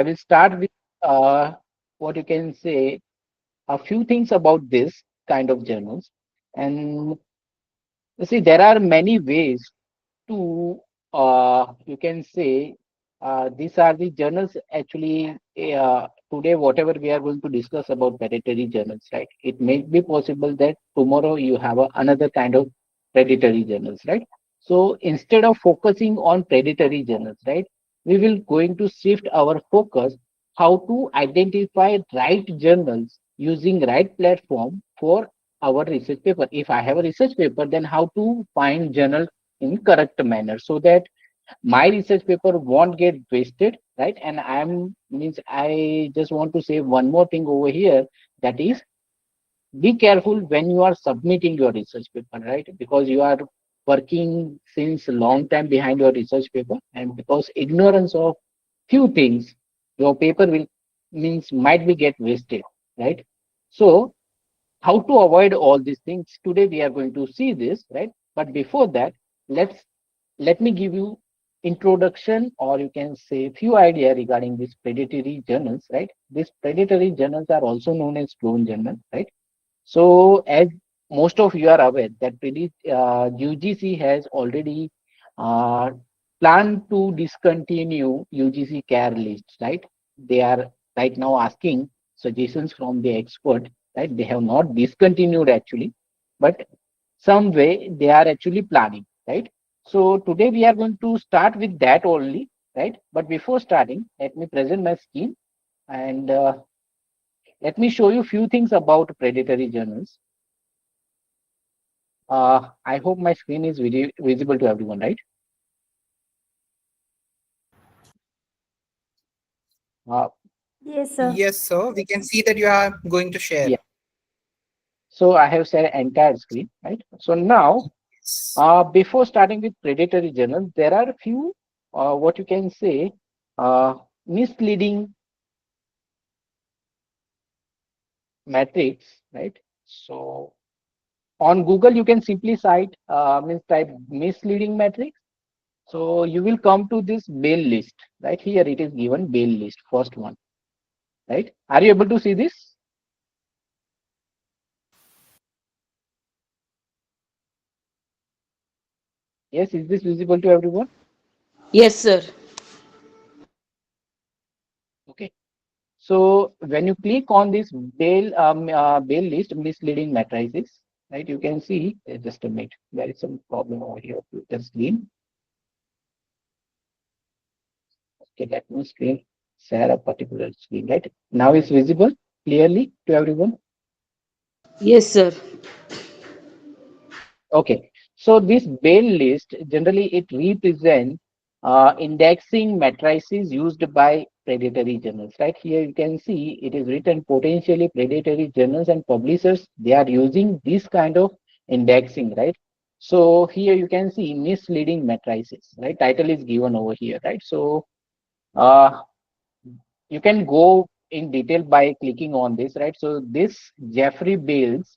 I will start with what you can say a few things about this kind of journals. And you see, there are many ways to you can say these are the journals actually today whatever we are going to discuss about predatory journals, right? It may be possible that tomorrow you have another kind of predatory journals, right? So instead of focusing on predatory journals, right, we will going to shift our focus how to identify right journals using right platform for our research paper. If I have a research paper, then how to find journal in correct manner so that my research paper won't get wasted, right? And I just want to say one more thing over here, that is, be careful when you are submitting your research paper, right? Because you are working since a long time behind your research paper, and because ignorance of few things, your paper will means might be get wasted, right? So how to avoid all these things, today we are going to see this, right? But before that, let's let me give you introduction, or you can say few idea regarding these predatory journals, right? These predatory journals are also known as clone journal, right? So as most of you are aware that UGC has already uh, planned to discontinue UGC care lists, right? They are right now asking suggestions from the expert, right? They have not discontinued actually, but some way they are actually planning, right? So today we are going to start with that only, right? But before starting, let me present my screen, and let me show you few things about predatory journals. I hope my screen is visible to everyone, right? Uh, Yes, sir. Yes, sir. We can see that you are going to share. yeah. So I have shared entire screen, right? So now, Yes. before starting with predatory journals, there are a few, what you can say, misleading metrics, right? So on Google, you can simply cite, means type misleading metrics. So you will come to this bail list, right? Here it is given bail list, first one, right? Are you able to see this? Yes, is this visible to everyone? Yes, sir. Okay. So when you click on this bail list misleading matrices, right? You can see just a minute. There is some problem over here with the screen. Okay, let me screen share a particular screen. Right now, it's visible clearly to everyone. Yes, sir. Okay, so this bail list generally it represents indexing matrices used by predatory journals. Right here you can see it is written potentially predatory journals and publishers they are using this kind of indexing, right? So here you can see misleading matrices, right? Title is given over here, right? So uh, you can go in detail by clicking on this, right? So this Jeffrey Bales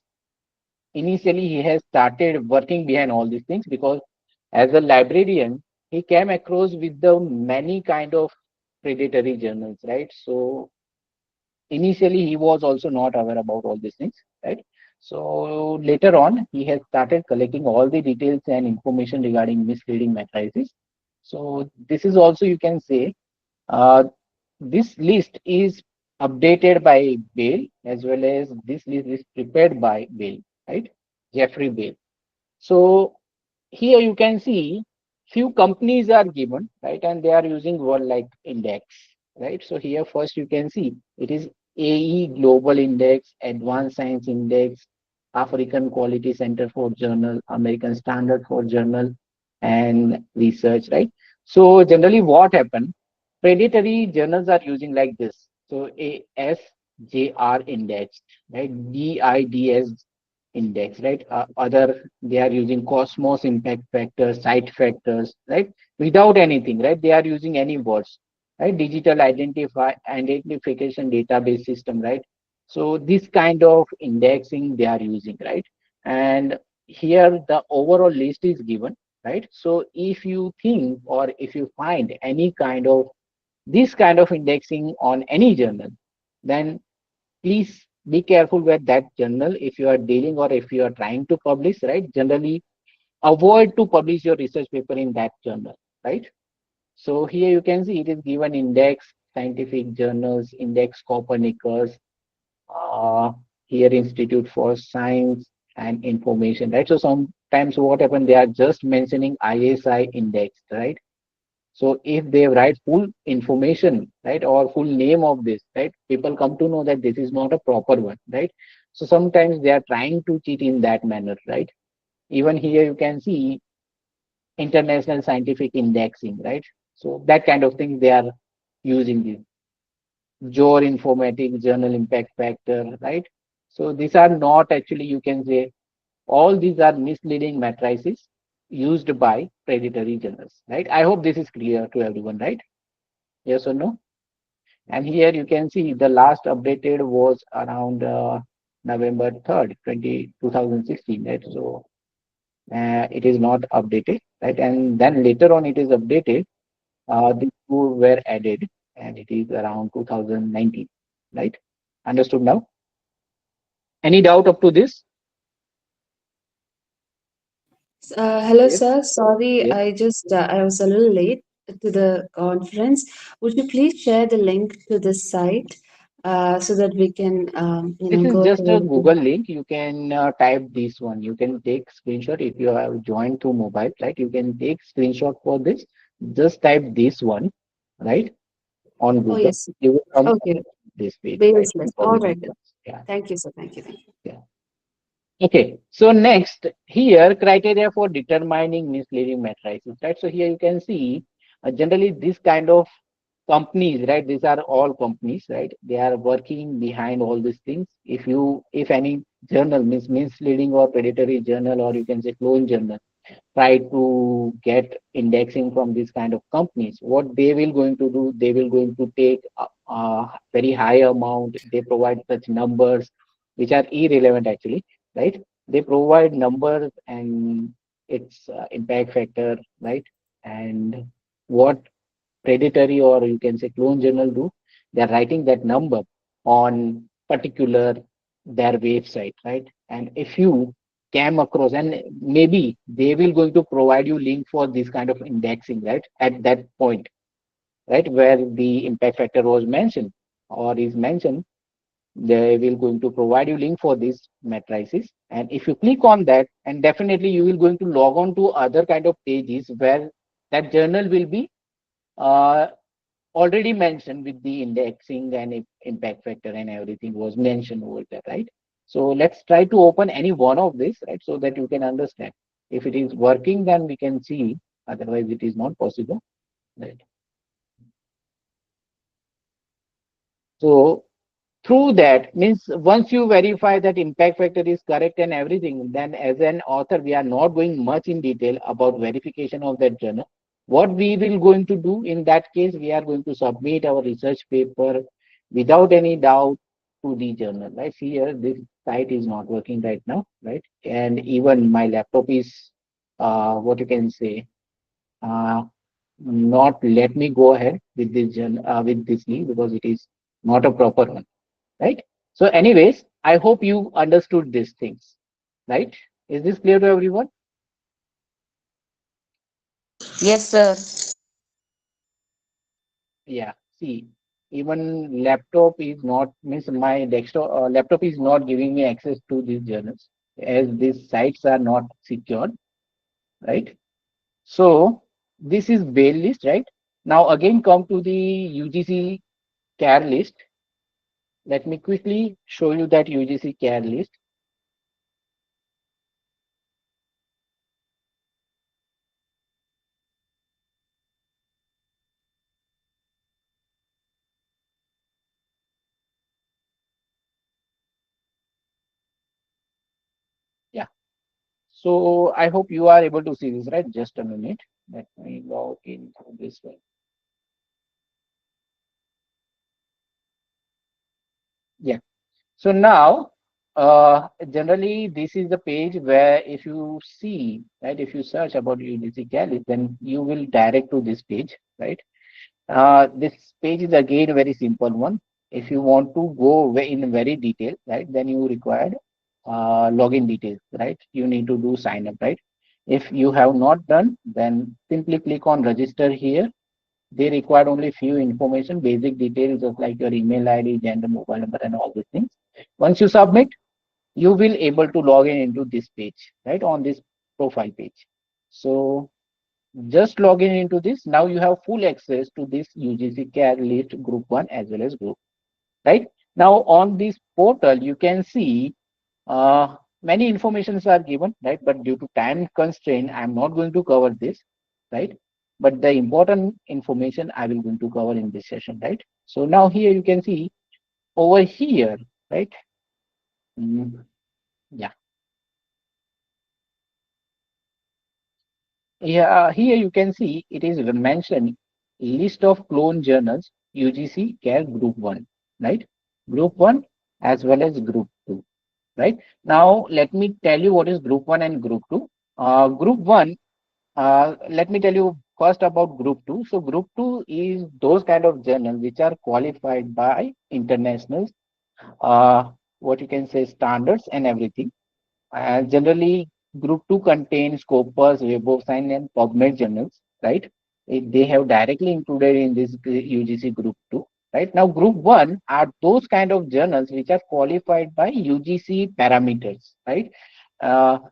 initially he has started working behind all these things because as a librarian he came across with the many kind of predatory journals, right? So initially he was also not aware about all these things, right? So later on he has started collecting all the details and information regarding misleading matrices. So this is also you can say uh, this list is updated by Bale as well as this list is prepared by Bale, right? Jeffrey Bale. So here you can see few companies are given, right? And they are using word like index, right? So here first you can see it is AE Global Index, Advanced Science Index, African Quality Center for Journal, American Standard for Journal, and research, right? So generally what happened, predatory journals are using like this. So ASJR index, right? DIDS index, right? Other they are using Cosmos impact factors, site factors, right? Without anything, right? They are using any words, right? Digital identification database system, right? So this kind of indexing they are using, right? And here the overall list is given, right? So if you think or if you find any kind of this kind of indexing on any journal, then please be careful with that journal if you are dealing or if you are trying to publish, right? Generally, avoid to publish your research paper in that journal, right? So here you can see it is given index, scientific journals, index Copernicus, uh, here Institute for Science and Information, right? So sometimes what happen, they are just mentioning ISI index, right? So if they write full information, right, or full name of this, right, people come to know that this is not a proper one, right? So sometimes they are trying to cheat in that manner, right? Even here you can see international scientific indexing, right? So that kind of thing they are using this. Jor informatics, journal impact factor, right? So these are not actually, you can say, all these are misleading matrices used by predatory journals, right? I hope this is clear to everyone, right? Yes or no? And here you can see the last updated was around November 3rd, 2016, right? So it is not updated, right? And then later on it is updated. These two were added and it is around 2019, right? Understood now? Any doubt up to this? Hello, Yes. sir. Sorry, Yes. I was a little late to the conference. Would you please share the link to the site so that we can, This is go just a through Google link. You can type this one. You can take screenshot if you have joined through mobile, right? You can take screenshot for this. Just type this one, right, on Oh, Google. yes. You will come Okay. this page, right? Bales list. All right. Information Then. class. Yeah. Thank you, sir. Thank you. Thank you. Yeah. Okay. So next here, criteria for determining misleading matrices, right? So here you can see generally this kind of companies, right? These are all companies, right? They are working behind all these things. If any journal misleading or predatory journal, or you can say clone journal, try to get indexing from these kind of companies, what they will going to do, they will going to take a very high amount. They provide such numbers which are irrelevant actually, right? They provide numbers and its impact factor, right? And what predatory or you can say clone journal do, they're writing that number on particular their website, right? And if you came across, and maybe they will going to provide you link for this kind of indexing, right, at that point, right, where the impact factor was mentioned or is mentioned, they will going to provide you link for these matrices. And if you click on that, and definitely you will going to log on to other kind of pages where that journal will be uh, already mentioned with the indexing and impact factor and everything was mentioned over there, right? So let's try to open any one of this, right, so that you can understand. If it is working, then we can see. Otherwise, it is not possible, right? So through that means once you verify that impact factor is correct and everything, then as an author we are not going much in detail about verification of that journal. What we will going to do in that case, we are going to submit our research paper without any doubt to the journal, right? Here this site is not working right now, right? And even my laptop is what you can say, uh, not let me go ahead with this with this link because it is not a proper one, right? So anyways, I hope you understood these things, right? Is this clear to everyone? Yes, sir. Yeah. See, even laptop is not, means my desktop laptop is not giving me access to these journals as these sites are not secured, right? So this is bail list, right? Now again come to the UGC care list. Let me quickly show you that UGC care list. Yeah. So I hope you are able to see this, right? Just a minute. Let me log in through this way. Yeah. So now, generally, this is the page where if you see, right, if you search about UGC Cali, then you will direct to this page, right? This page is again a very simple one. If you want to go in very detail, right, then you required login details, right? You need to do sign up, right? If you have not done, then simply click on register here. They required only few information, basic details just like your email ID, gender, mobile number, and all these things. Once you submit, you will able to log in into this page, right, on this profile page. So just log in into this. Now you have full access to this UGC care list group 1 as well as group, right? Now on this portal, you can see many informations are given, right? But due to time constraint, I'm not going to cover this, right? But the important information I will going to cover in this session, right? So now here you can see over here, right? Mm, yeah, yeah. Here you can see it is mentioned list of clone journals UGC Care Group 1, right? Group 1 as well as Group 2, right? Now let me tell you what is Group 1 and Group 2. Group 1, let me tell you first about Group 2. So Group 2 is those kind of journals which are qualified by international, uh, what you can say, standards and everything. Generally, Group 2 contains Scopus, Web of Science, and PubMed journals, right? They have directly included in this UGC Group 2, right? Now, Group 1 are those kind of journals which are qualified by UGC parameters, right?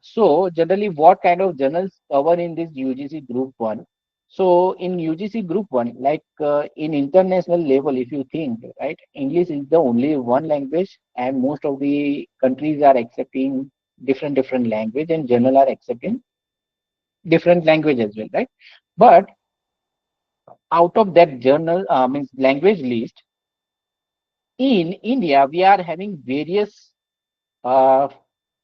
So, generally, what kind of journals cover in this UGC Group 1? So, in UGC Group 1, like in international level, if you think, right, English is the only one language, and most of the countries are accepting different language, and journal are accepting different language as well, right? But out of that journal means language list, in India we are having various uh,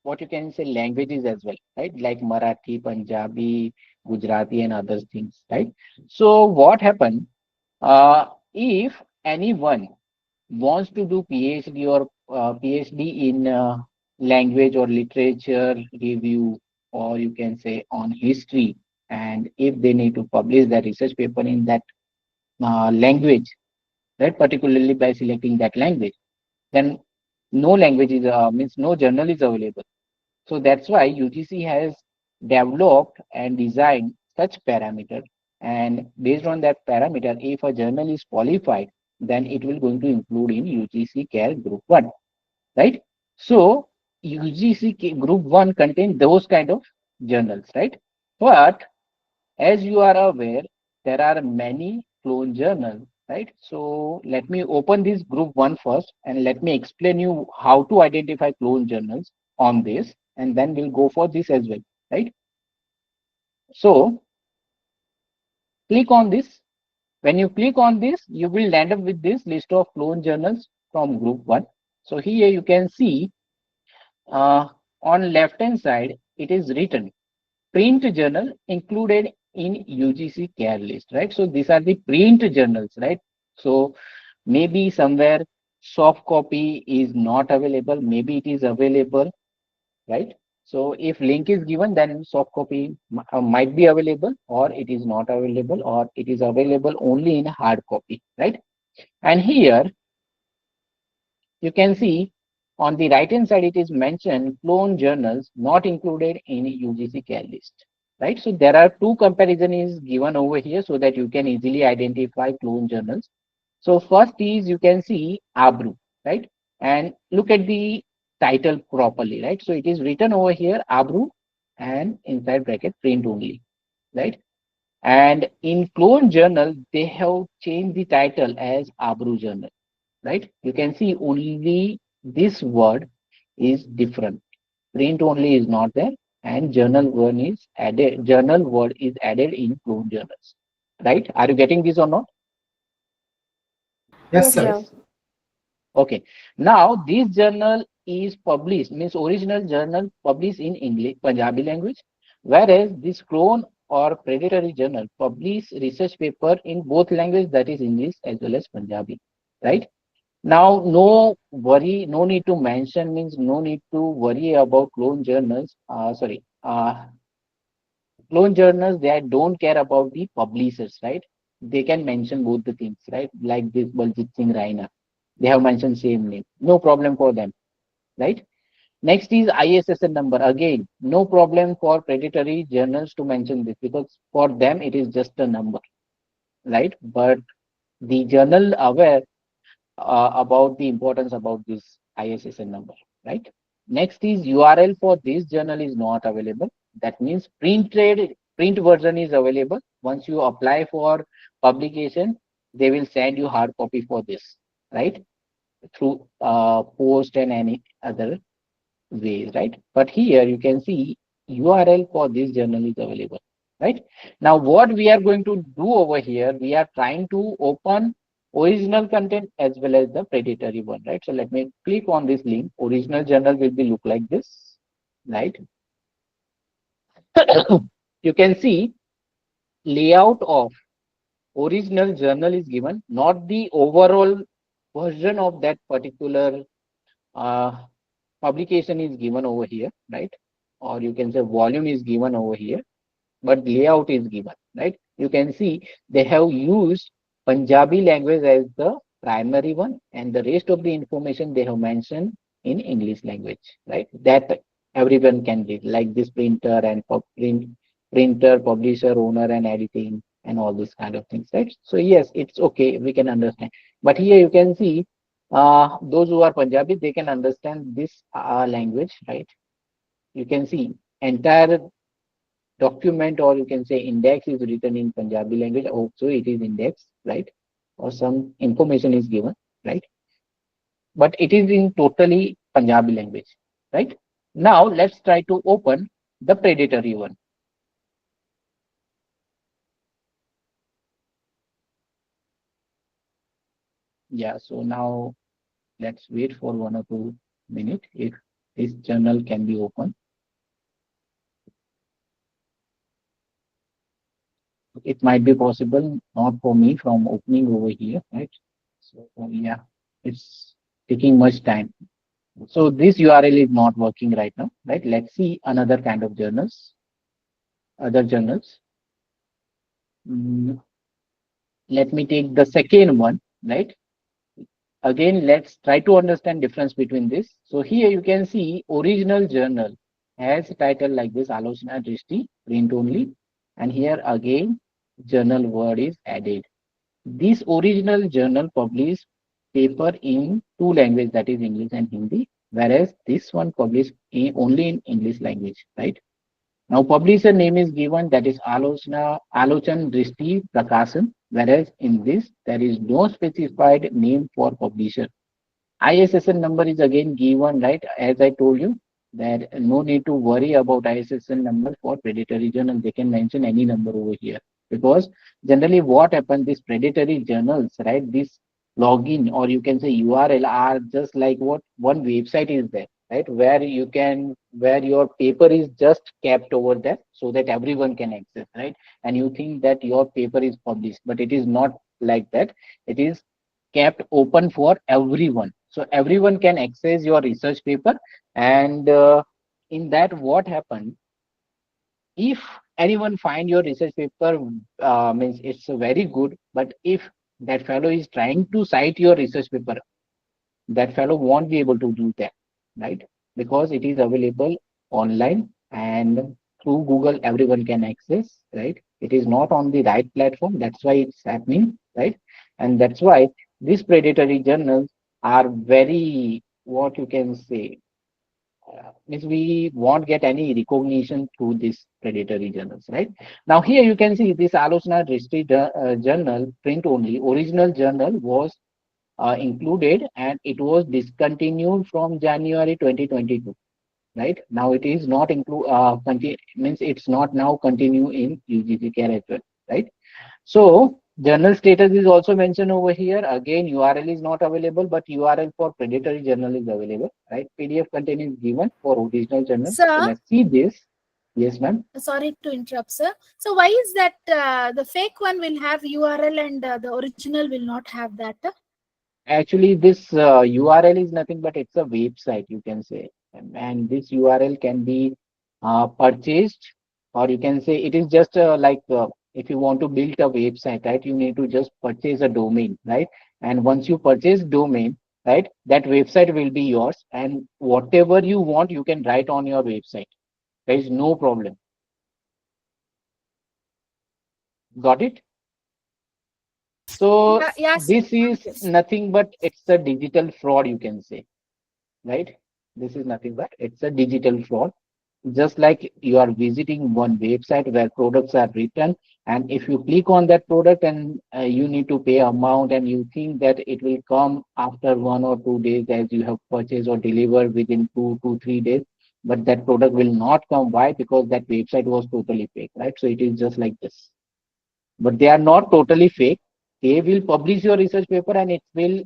what you can say languages as well, right? Like Marathi, Punjabi, Gujarati, and other things, right? So what happened, if anyone wants to do PhD or PhD in language or literature review, or you can say on history, and if they need to publish their research paper in that language, right, particularly by selecting that language, then no language is means no journal is available. So that's why UGC has developed and designed such parameter. And based on that parameter, if a journal is qualified, then it will going to include in UGC Care Group 1, right? So UGC Group 1 contain those kind of journals, right? But as you are aware, there are many clone journals, right? So let me open this group 1 first and let me explain you how to identify clone journals on this, and then we'll go for this as well, right? So click on this. When you click on this, you will end up with this list of clone journals from group 1. So here you can see uh, on left hand side, it is written print journal included in UGC care list, right? So these are the print journals, right? So maybe somewhere soft copy is not available, maybe it is available, right? So if link is given, then soft copy might be available, or it is not available, or it is available only in hard copy, right? And here you can see on the right hand side, it is mentioned clone journals not included in UGC care list, right? So there are two comparison is given over here so that you can easily identify clone journals. So first is you can see Abru, right? And look at the title properly, right? So it is written over here Abru and inside bracket print only, right? And in clone journal, they have changed the title as Abru journal, right? You can see only this word is different. Print only is not there, and journal one is added. Journal word is added in clone journals, right? Are you getting this or not? Yes, Yes, sir. sir. Yes. Okay. Now this journal is published, means original journal published in English, Punjabi language, whereas this clone or predatory journal publish research paper in both language, that is English as well as Punjabi, right? Now, no worry, no need to mention means no need to worry about clone journals. Clone journals, they don't care about the publishers, right? they can mention both the things, right? Like this Baljit Singh Raina, they have mentioned same name, no problem for them, right? Next is ISSN number. Again, no problem for predatory journals to mention this because for them it is just a number, right? But the journal aware about the importance about this ISSN number, right? Next is URL for this journal is not available. That means print version is available. Once you apply for publication, they will send you hard copy for this, right? Through post and any other ways, right? But here you can see URL for this journal is available, right? Now, what we are going to do over here, we are trying to open original content as well as the predatory one, right? So let me click on this link. Original journal will be look like this, right? You can see layout of original journal is given, not the overall version of that particular uh, publication is given over here, right? Or you can say volume is given over here, but layout is given, right? You can see they have used Punjabi language as the primary one, and the rest of the information they have mentioned in English language, right? That everyone can read, like this printer and printer, publisher, owner, and editing, and all these kind of things, right? So yes, it's okay, we can understand. But here you can see those who are Punjabi, they can understand this language, right? You can see entire document or you can say index is written in Punjabi language. Also, it is index, right? Or some information is given, right? But it is in totally Punjabi language, right? Now let's try to open the predatory one. Yeah, so now let's wait for 1 or 2 minutes if this journal can be opened. It might be possible not for me from opening over here, right? So yeah, it's taking much time. So this URL is not working right now, right? Let's see another kind of journals, other journals. Mm, let me take the second one, right? Again, let's try to understand difference between this. So here you can see original journal has a title like this, Alochana Drishti, print only. And here again, journal word is added. This original journal published paper in two languages, that is English and Hindi, whereas this one published only in English language, right? Now, publisher name is given, that is Alochan Drishti Prakasan, whereas in this there is no specified name for publisher. ISSN number is again given, right? As I told you, that no need to worry about ISSN number for predatory journal. They can mention any number over here because generally what happens, these predatory journals, right? This login or you can say URL are just like what one website is there, right? Where you can, where your paper is just kept over there so that everyone can access, right? And you think that your paper is published, but it is not like that. It is kept open for everyone, so everyone can access your research paper. And in that what happened, if anyone find your research paper, means it's very good, but if that fellow is trying to cite your research paper, that fellow won't be able to do that, right? Because it is available online and through Google everyone can access, right? It is not on the right platform, that's why it's happening, right? And that's why these predatory journals are very, what you can say, means we won't get any recognition through these predatory journals, right? Now here you can see this Alochana Drishti journal print only original journal was included and it was discontinued from January 2022, right? Now it is not include means it's not now continue in UGC care as well, right? So journal status is also mentioned over here. Again, URL is not available, but URL for predatory journal is available, right? PDF content is given for original journal. So Sir, let's see this. Yes, ma'am. sorry to interrupt, sir. So why is that the fake one will have URL and the original will not have that? Actually, this URL is nothing but it's a website, you can say. And this URL can be purchased, or you can say it is just like If you want to build a website, right, you need to just purchase a domain, right? And once you purchase domain, right, that website will be yours, and whatever you want, you can write on your website. There is no problem. Got it? So Yeah, sir. this is nothing but it's a digital fraud, you can say, right? This is nothing but it's a digital fraud. Just like you are visiting one website where products are written, and if you click on that product and you need to pay amount and you think that it will come after 1 or 2 days as you have purchased or delivered within 2 to 3 days, but that product will not come. Why? Because that website was totally fake, right? So it is just like this. But they are not totally fake. They will publish your research paper and it will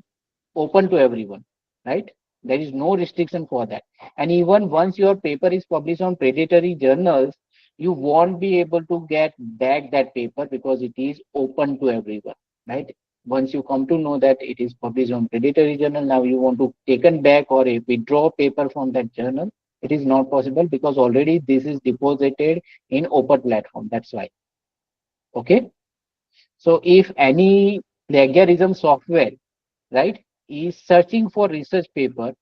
open to everyone, right? There is no restriction for that. And even once your paper is published on predatory journals, you won't be able to get back that paper because it is open to everyone, right? Once you come to know that it is published on predatory journal, now you want to taken back or withdraw paper from that journal, it is not possible because already this is deposited in open platform. That's why. Okay. So if any plagiarism software, right, is searching for research paper,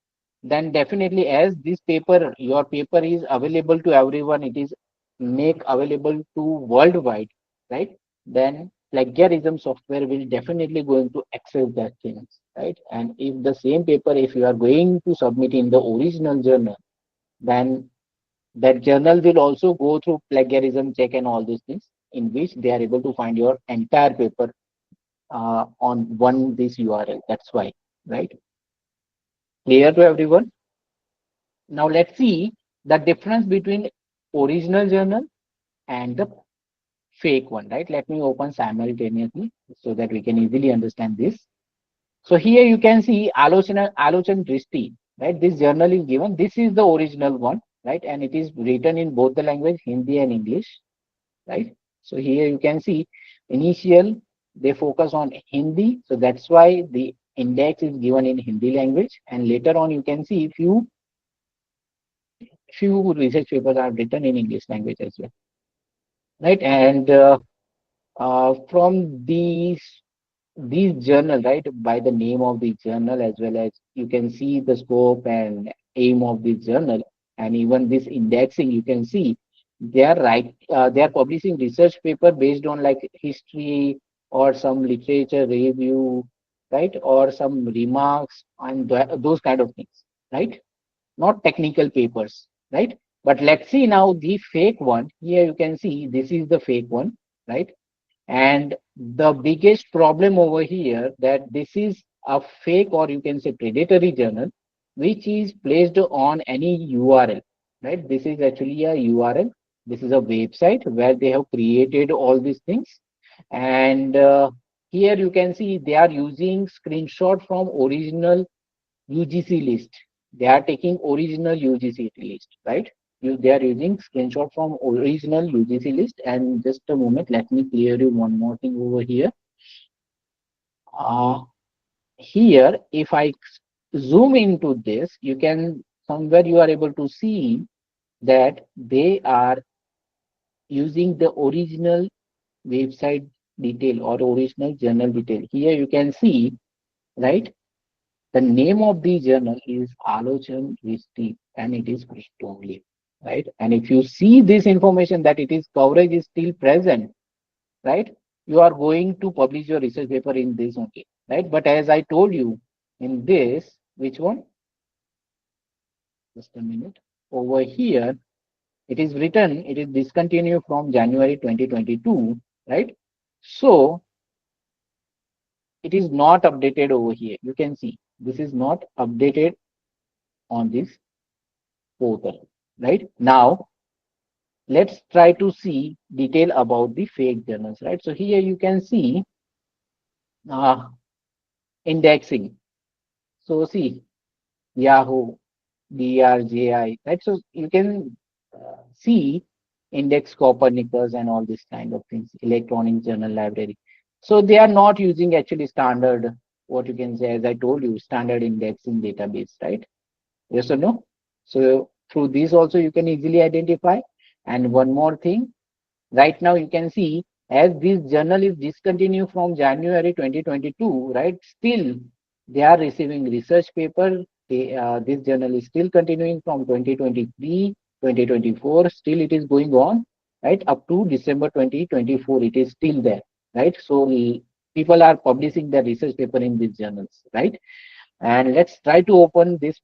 then definitely as this paper, your paper is available to everyone, it is make available to worldwide, right? Then plagiarism software will definitely going to access that things, right? And if the same paper, if you are going to submit in the original journal, then that journal will also go through plagiarism check and all these things, in which they are able to find your entire paper on one this URL. That's why, right? Clear to everyone? Now let's see the difference between original journal and the fake one, right? Let me open simultaneously so that we can easily understand this. So here you can see Alochan Dristi, right? This journal is given. This is the original one, right? And it is written in both the language, Hindi and English, right? So here you can see initial, they focus on Hindi. So that's why the index is given in Hindi language. And later on, you can see few research papers are written in English language as well, right? And from these journal, right, by the name of the journal as well as you can see the scope and aim of the journal, and even this indexing, you can see they are publishing research paper based on like history or some literature review, right, or some remarks and those kind of things, right? Not technical papers, right? But let's see now the fake one. Here you can see this is the fake one, right? And the biggest problem over here that this is a fake or you can say predatory journal, which is placed on any URL, right? This is actually a URL. This is a website where they have created all these things. And here you can see they are using screenshot from original UGC list. They are taking original UGC list, right? They are using screenshot from original UGC list. And just a moment, let me clear you one more thing over here. Uh, Here, if I zoom into this, you can somewhere you are able to see that they are using the original website detail or original journal detail. Here you can see, right? The name of the journal is Alochan Visti and it is British only, right? And if you see this information that it is coverage is still present, right? You are going to publish your research paper in this only, right? But as I told you in this, which one? Just a minute. Over here, it is written, it is discontinued from January 2022, right? So it is not updated over here. You can see this is not updated on this portal, right? Now, let's try to see detail about the fake journals, right? So here you can see uh, indexing. So see Yahoo, DRJI, right? So you can see Index Copernicus and all this kind of things, electronic journal library. So they are not using actually standard, what you can say, as I told you, standard indexing database, right? Yes or no? So through this also you can easily identify. And one more thing, right now you can see as this journal is discontinued from January 2022, right? Still, they are receiving research paper. This journal is still continuing from 2023, 2024. Still, it is going on, right? Up to December 2024, it is still there, right? So people are publishing their research paper in these journals, right? And let's try to open this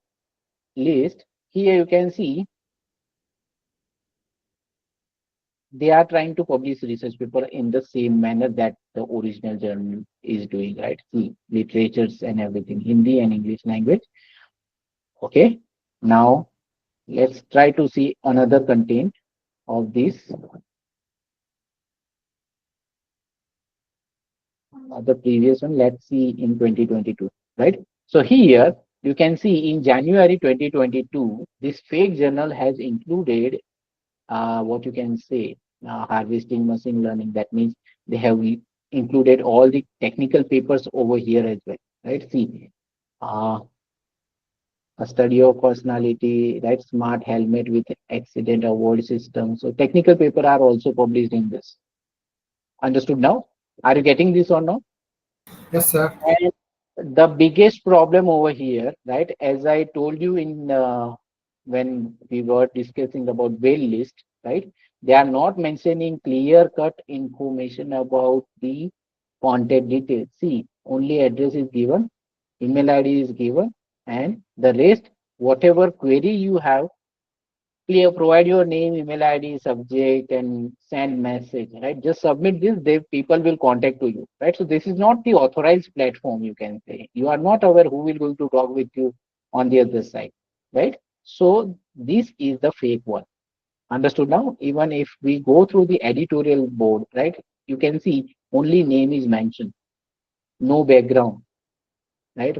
list. Here you can see they are trying to publish research paper in the same manner that the original journal is doing, right? See, literatures and everything, Hindi and English language. Okay. Now let's try to see another content of this, the previous one. Let's see in 2022, right? So here you can see in January 2022, this fake journal has included what you can say, harvesting machine learning. That means they have included all the technical papers over here as well, right? See, uh, a study of personality, right? Smart helmet with accident avoid system. So technical paper are also published in this. Understood now? Are you getting this or not? Yes, sir. And the biggest problem over here, right? As I told you in when we were discussing about bail list, right? They are not mentioning clear-cut information about the contact details. See, only address is given, email ID is given, and the rest, whatever query you have, clear, provide your name, email ID, subject, and send message, right? Just submit this, they people will contact to you, right? So this is not the authorized platform, you can say. You are not aware who will going to talk with you on the other side, right? So this is the fake one. Understood now? Even if we go through the editorial board, right? You can see only name is mentioned, no background, right?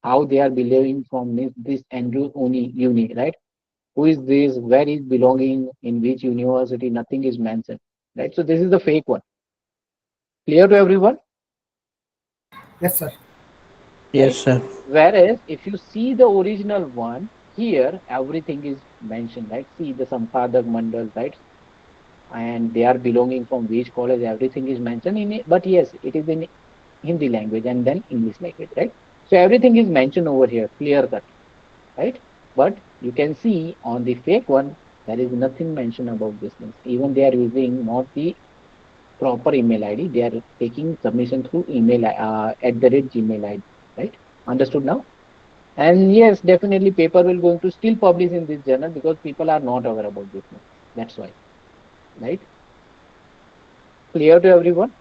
How they are belonging from this Andrew uni, right? Who is this, where is belonging, in which university, nothing is mentioned, right? So this is the fake one. Clear to everyone, Yes, sir. right? Yes, sir. Whereas if you see the original one, here everything is mentioned, right? See the Sampadak Mandal, right? And they are belonging from which college, everything is mentioned in it. But yes, it is in Hindi language and then English language, right? So everything is mentioned over here, clear cut, right? But you can see on the fake one, there is nothing mentioned about these things. Even they are using not the proper email ID. They are taking submission through email at the rate Gmail ID, right? Understood now? And yes, definitely paper will going to still publish in this journal because people are not aware about this thing. That's why, right? Clear to everyone?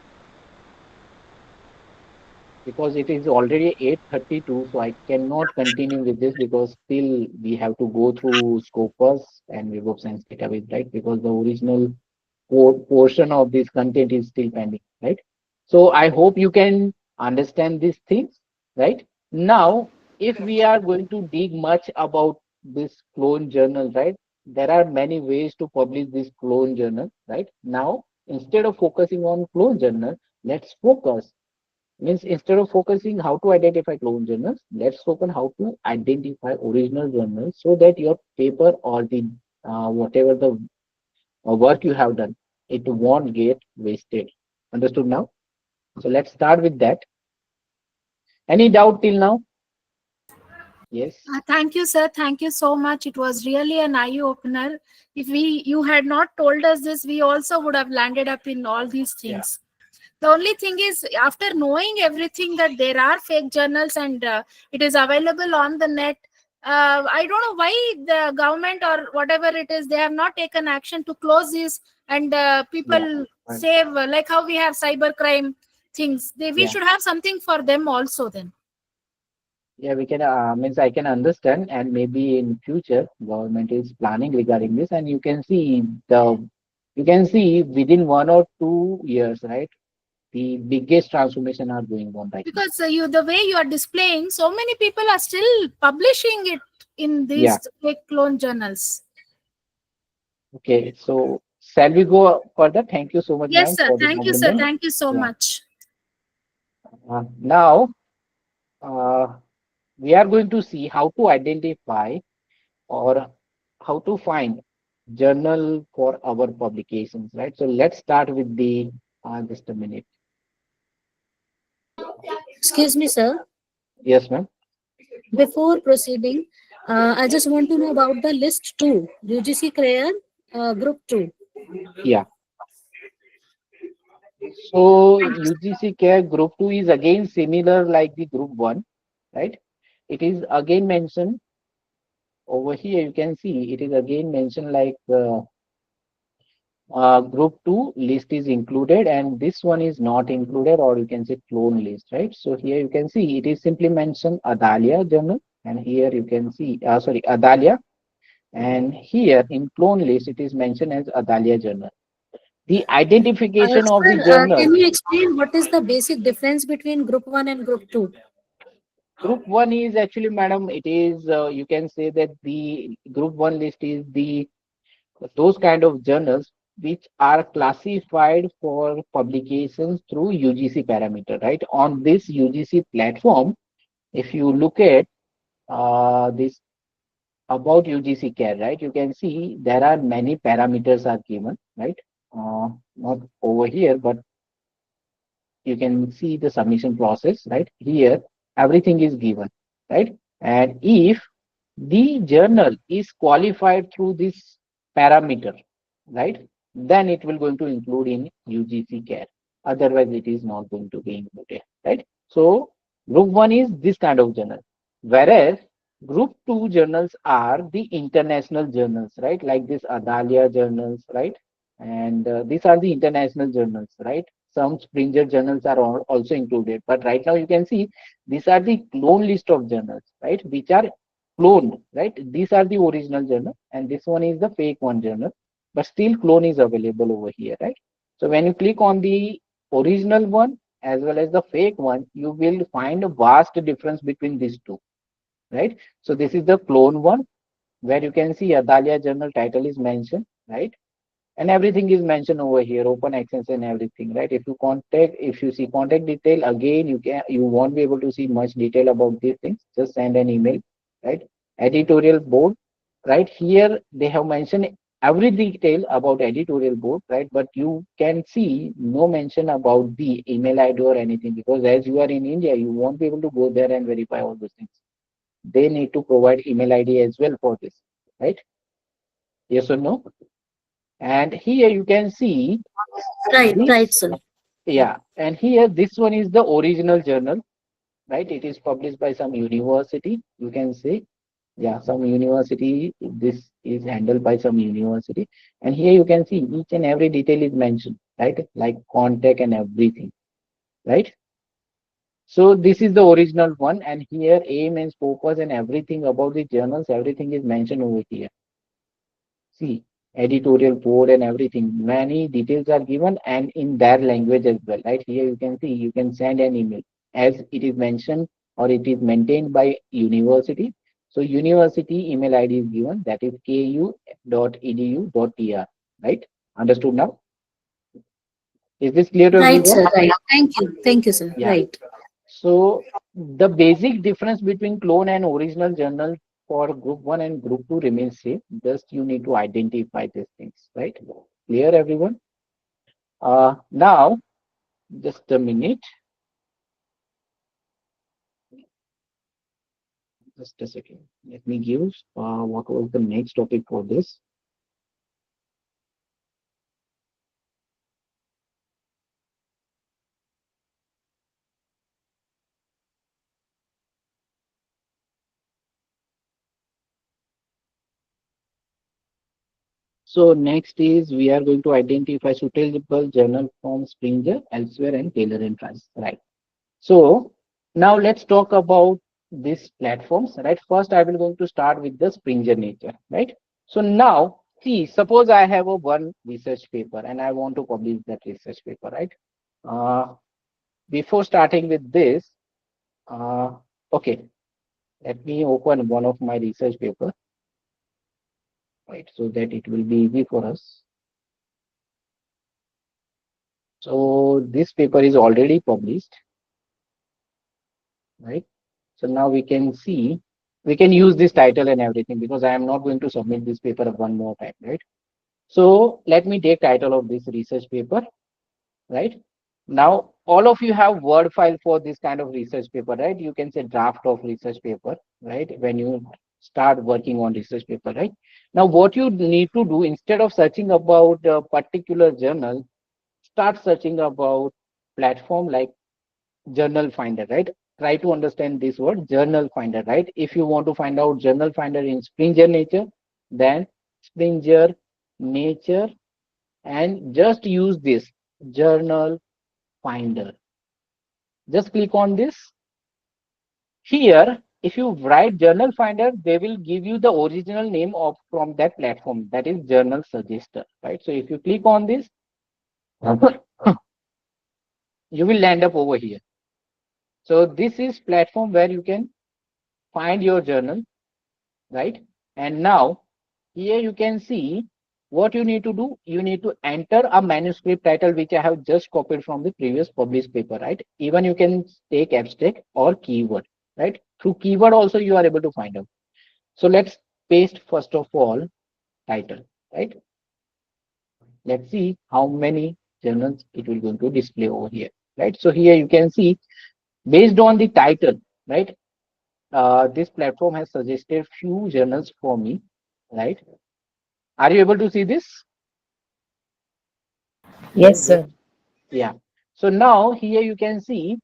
Because it is already 8:32, so I cannot continue with this because still we have to go through Scopus and Web of Science database, right? Because the original portion of this content is still pending, right? So I hope you can understand these things, right? Now, if we are going to dig much about this clone journal, right? There are many ways to publish this clone journal, right? Now, instead of focusing on clone journal, let's focus. Means instead of focusing how to identify clone journals, let's focus how to identify original journals so that your paper or the whatever the work you have done, it won't get wasted. Understood now? So let's start with that. Any doubt till now? Yes. Thank you, sir. Thank you so much. It was really an eye opener. If you had not told us this, we also would have landed up in all these Yeah. things. The only thing is, after knowing everything that there are fake journals and it is available on the net, I don't know why the government or whatever it is, they have not taken action to close this and Yeah. people Right. save, like how we have cybercrime things. We Yeah. should have something for them also then. Yeah, we can means I can understand, and maybe in future government is planning regarding this, and you can see within 1 or 2 years, right? The biggest transformation are going on right now. Because the way you are displaying, so many people are still publishing it in Yeah. these fake clone journals. Okay. So shall we go further? Thank you so much, Yes, ma'am, sir. for the Thank you, sir. compliment. Thank you so Yeah. much. Now, uh, we are going to see how to identify or how to find journal for our publications, right? So let's start with the Just a minute. Excuse me, sir. Yes, ma'am. Before proceeding, I just want to know about the list 2, UGC Career Group 2. Yeah. So UGC Care Group 2 is again similar like the Group 1, right? It is again mentioned over here. You can see it is again mentioned like Group 2 list is included and this one is not included, or you can say clone list, right? So here you can see it is simply mentioned Adalia journal, and here you can see, sorry, Adalia, and here in clone list it is mentioned as Adalia journal. The identification of the Sir, journal. can you explain what is the basic difference between Group 1 and Group 2? Group 1 is actually, madam, it is, you can say that the Group 1 list is the those kind of journals which are classified for publications through UGC parameter, right? On this UGC platform, if you look at this about UGC care, right, you can see there are many parameters are given, right? Not over here, but you can see the submission process, right? Here, everything is given, right? And if the journal is qualified through this parameter, right, then it will going to include in UGC care. Otherwise, it is not going to be included, right? So, group 1 is this kind of journal, whereas group 2 journals are the international journals, right? Like this Adalia journals, right? And these are the international journals, right? Some Springer journals are also included, but right now you can see these are the clone list of journals, right? Which are cloned, right? These are the original journal, and this one is the fake one journal, but still clone is available over here, right? So when you click on the original one as well as the fake one, you will find a vast difference between these two, right? So this is the clone one where you can see Adalia journal title is mentioned, right? And everything is mentioned over here, open access and everything, right? If you see contact detail, again you won't be able to see much detail about these things. Just send an email, right? Editorial board, right? Here they have mentioned every detail about editorial board, right? But you can see no mention about the email ID or anything, because as you are in India, you won't be able to go there and verify all those things. They need to provide email ID as well for this, right? Yes or no? And here you can see Right, right, this, sir. yeah, and here this one is the original journal, right? It is published by some university, you can say, yeah, some university. This is handled by some university, and here you can see each and every detail is mentioned, right? Like contact and everything, right? So this is the original one, and here aim and scopus and everything about the journals, everything is mentioned over here. See, editorial board and everything. Many details are given and in their language as well. Right here, you can see you can send an email as it is mentioned or it is maintained by university. So university email ID is given, that is ku.edu.tr. Right? Understood now? Is this clear to Right, everyone? sir. Right. Thank you. Thank you, sir. Yeah. Right. So the basic difference between clone and original journal for group 1 and group 2 remains same. Just you need to identify these things, right? Clear, everyone? Now, just a minute. Just a second. Let me give what was the next topic for this. So next is we are going to identify suitable journal from Springer, Elsewhere, and Taylor and Francis. Right. So now let's talk about these platforms. Right. First, I will going to start with the Springer nature. Right. So now, see, suppose I have a one research paper and I want to publish that research paper. Right. Uh, Before starting with this, okay, let me open one of my research paper. Right. So that it will be easy for us. So this paper is already published, right? So now we can see, we can use this title and everything because I am not going to submit this paper one more time, right? So let me take title of this research paper. right? Now, all of you have Word file for this kind of research paper, right? You can say draft of research paper, right? When you start working on research paper, right? Now, what you need to do instead of searching about a particular journal, start searching about platform like Journal Finder, right? Try to understand this word Journal Finder, right? If you want to find out Journal Finder in Springer Nature, then Springer Nature, and just use this Journal Finder. Just click on this. Here, if you write Journal Finder, they will give you the original name of from that platform, that is Journal Suggester, right? So if you click on this, you will land up over here. So this is platform where you can find your journal, right? And now here you can see what you need to do. You need to enter a manuscript title, which I have just copied from the previous published paper, right? Even you can take abstract or keyword, right? Through keyword also you are able to find out. So let's paste first of all title, right? Let's see how many journals it will going to display over here, right? So here you can see based on the title, right? This platform has suggested few journals for me, right? Are you able to see this? Yes, sir. Yeah. So now here you can see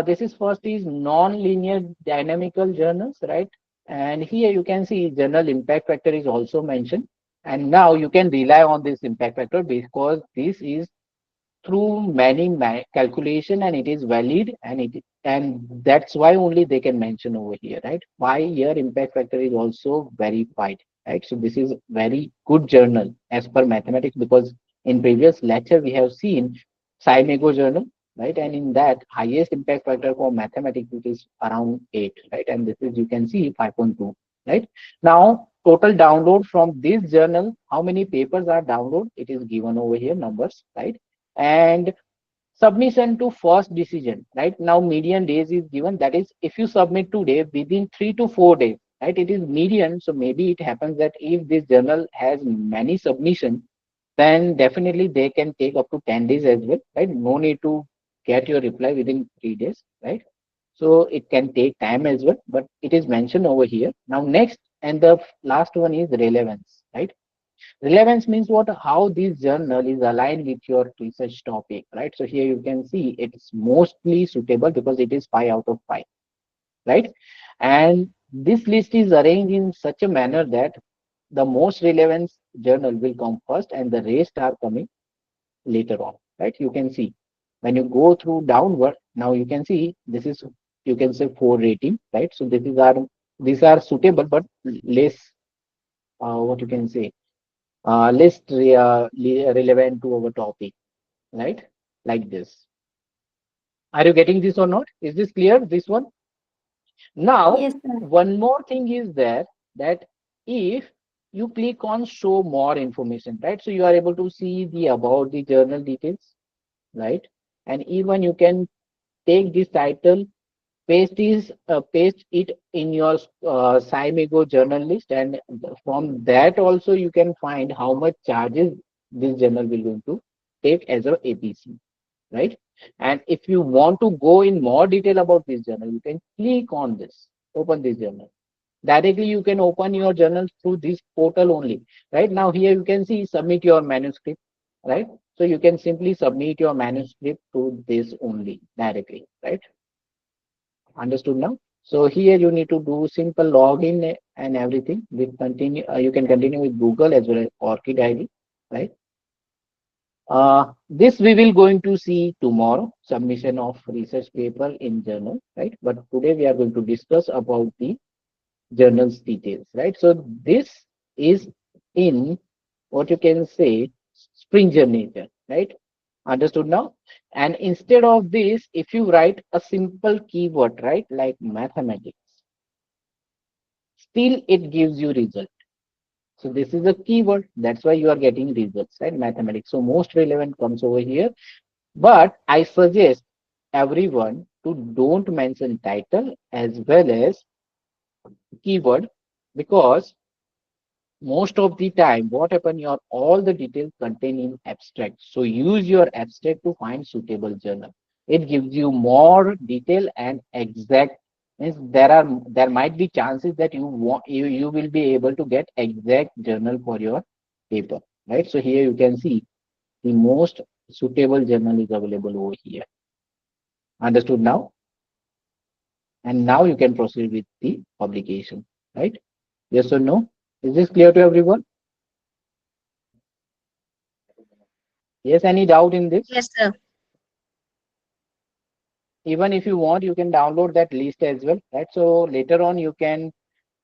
this is first is non-linear dynamical journals, right? And here you can see journal impact factor is also mentioned. And now you can rely on this impact factor because this is through many calculation and it is valid, and that's why only they can mention over here, right? Why here impact factor is also verified, right? So this is very good journal as per mathematics, because in previous lecture we have seen Scimago journal, right? And in that highest impact factor for mathematics it is around 8, right? And this is you can see 5.2, right? Now total download from this journal, how many papers are download, it is given over here, numbers, right? And submission to first decision, right? Now median days is given, that is if you submit today within 3 to 4 days, right? It is median, so maybe it happens that if this journal has many submission, then definitely they can take up to 10 days as well, right? No need to get your reply within 3 days, right? So it can take time as well, but it is mentioned over here. Now next and the last one is relevance, right? Relevance means what? How this journal is aligned with your research topic, right? So here you can see it's mostly suitable because it is 5 out of 5, right? And this list is arranged in such a manner that the most relevant journal will come first and the rest are coming later on, right? You can see when you go through downward, now you can see this is, you can say 4 rating, right? So this is our, these are suitable but less, what you can say, less relevant to our topic, right? Like this. Are you getting this or not? Is this clear? This one? Now, Yes, sir. one more thing is there, that if you click on show more information, right? So you are able to see the about the journal details, right? And even you can take this title, paste it in your Scimago journal list, and from that also you can find how much charges this journal will going to take as a APC, right? And if you want to go in more detail about this journal, you can click on this, open this journal. Directly you can open your journal through this portal only, right? Now here you can see submit your manuscript, right? So you can simply submit your manuscript to this only directly, right? Understood now? So here you need to do simple login and everything with continue. You can continue with Google as well as ORCID ID, right? This we will going to see tomorrow, submission of research paper in journal, right? But today we are going to discuss about the journal's details, right? So this is in what you can say Springer nature, right? Understood now? And instead of this, if you write a simple keyword, right, like mathematics, still it gives you result. So this is a keyword. That's why you are getting results, right? Mathematics. So most relevant comes over here. But I suggest everyone to don't mention title as well as keyword, because most of the time what happen, your all the details contain in abstract, so use your abstract to find suitable journal. It gives you more detail and exact, means there might be chances that you will be able to get exact journal for your paper, right? So here you can see the most suitable journal is available over here. Understood now? And now you can proceed with the publication, right? Yes or no? Is this clear to everyone? Yes, any doubt in this? Yes, sir. Even if you want, you can download that list as well, right? So later on, you can,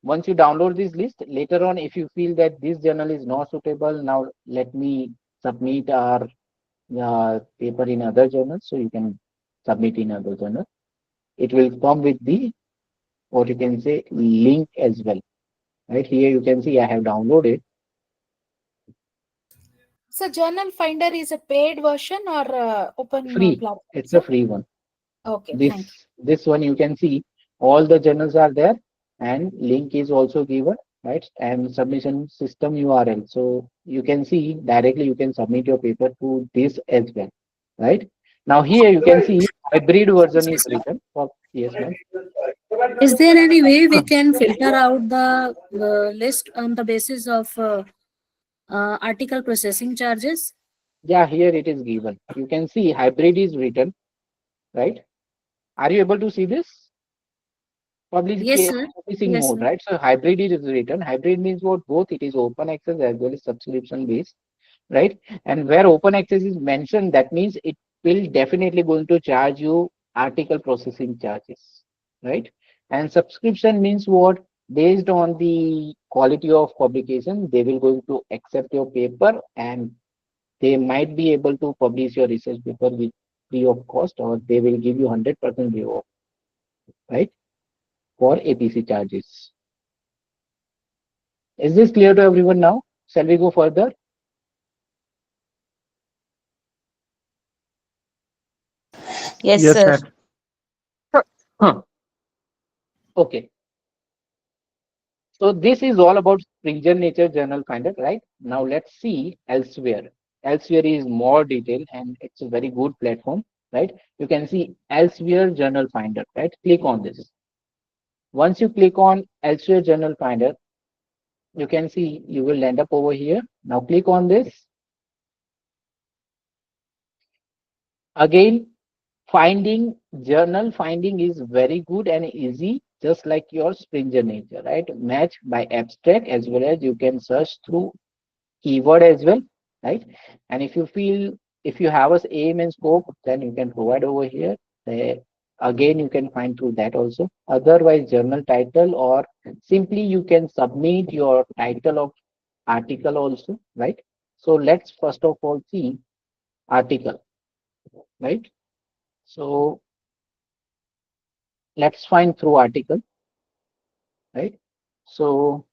once you download this list, later on, if you feel that this journal is not suitable, now let me submit our paper in other journals, so you can submit in other journal. It will come with the, what you can say, link as well, right? Here you can see I have downloaded. So journal finder is a paid version or open Free. platform, It's a sir? free one. Okay, This thank you. this one you can see all the journals are there, and link is also given, right? And submission system URL. So you can see directly you can submit your paper to this as well, right? Now here you can see hybrid version is written for, yes, ma'am. Is there any way we can filter out the list on the basis of article processing charges? Yeah, here it is given. You can see hybrid is written, right? Are you able to see this? Yes, sir. Publishing Yes, mode, sir. right? So hybrid is written. Hybrid means what? Both it is open access as well as subscription based, right? And where open access is mentioned, that means it will definitely going to charge you article processing charges, right? And subscription means what? Based on the quality of publication, they will going to accept your paper, and they might be able to publish your research paper with free of cost, or they will give you 100% reward, right? For APC charges. Is this clear to everyone now? Shall we go further? Yes, Yes, sir. sir. Huh. Okay. So this is all about Springer Nature Journal Finder, right? Now let's see Elsevier. Elsevier is more detailed and it's a very good platform, right? You can see Elsevier Journal Finder, right? Click on this. Once you click on Elsevier Journal Finder, you can see you will end up over here. Now click on this. Again, journal finding is very good and easy, just like your Springer Nature, right? Match by abstract, as well as you can search through keyword as well, right? And if you feel, if you have a aim and scope, then you can provide over here. Again, you can find through that also. Otherwise, journal title, or simply you can submit your title of article also, right? So let's first of all see article, right? So let's find through article, right? So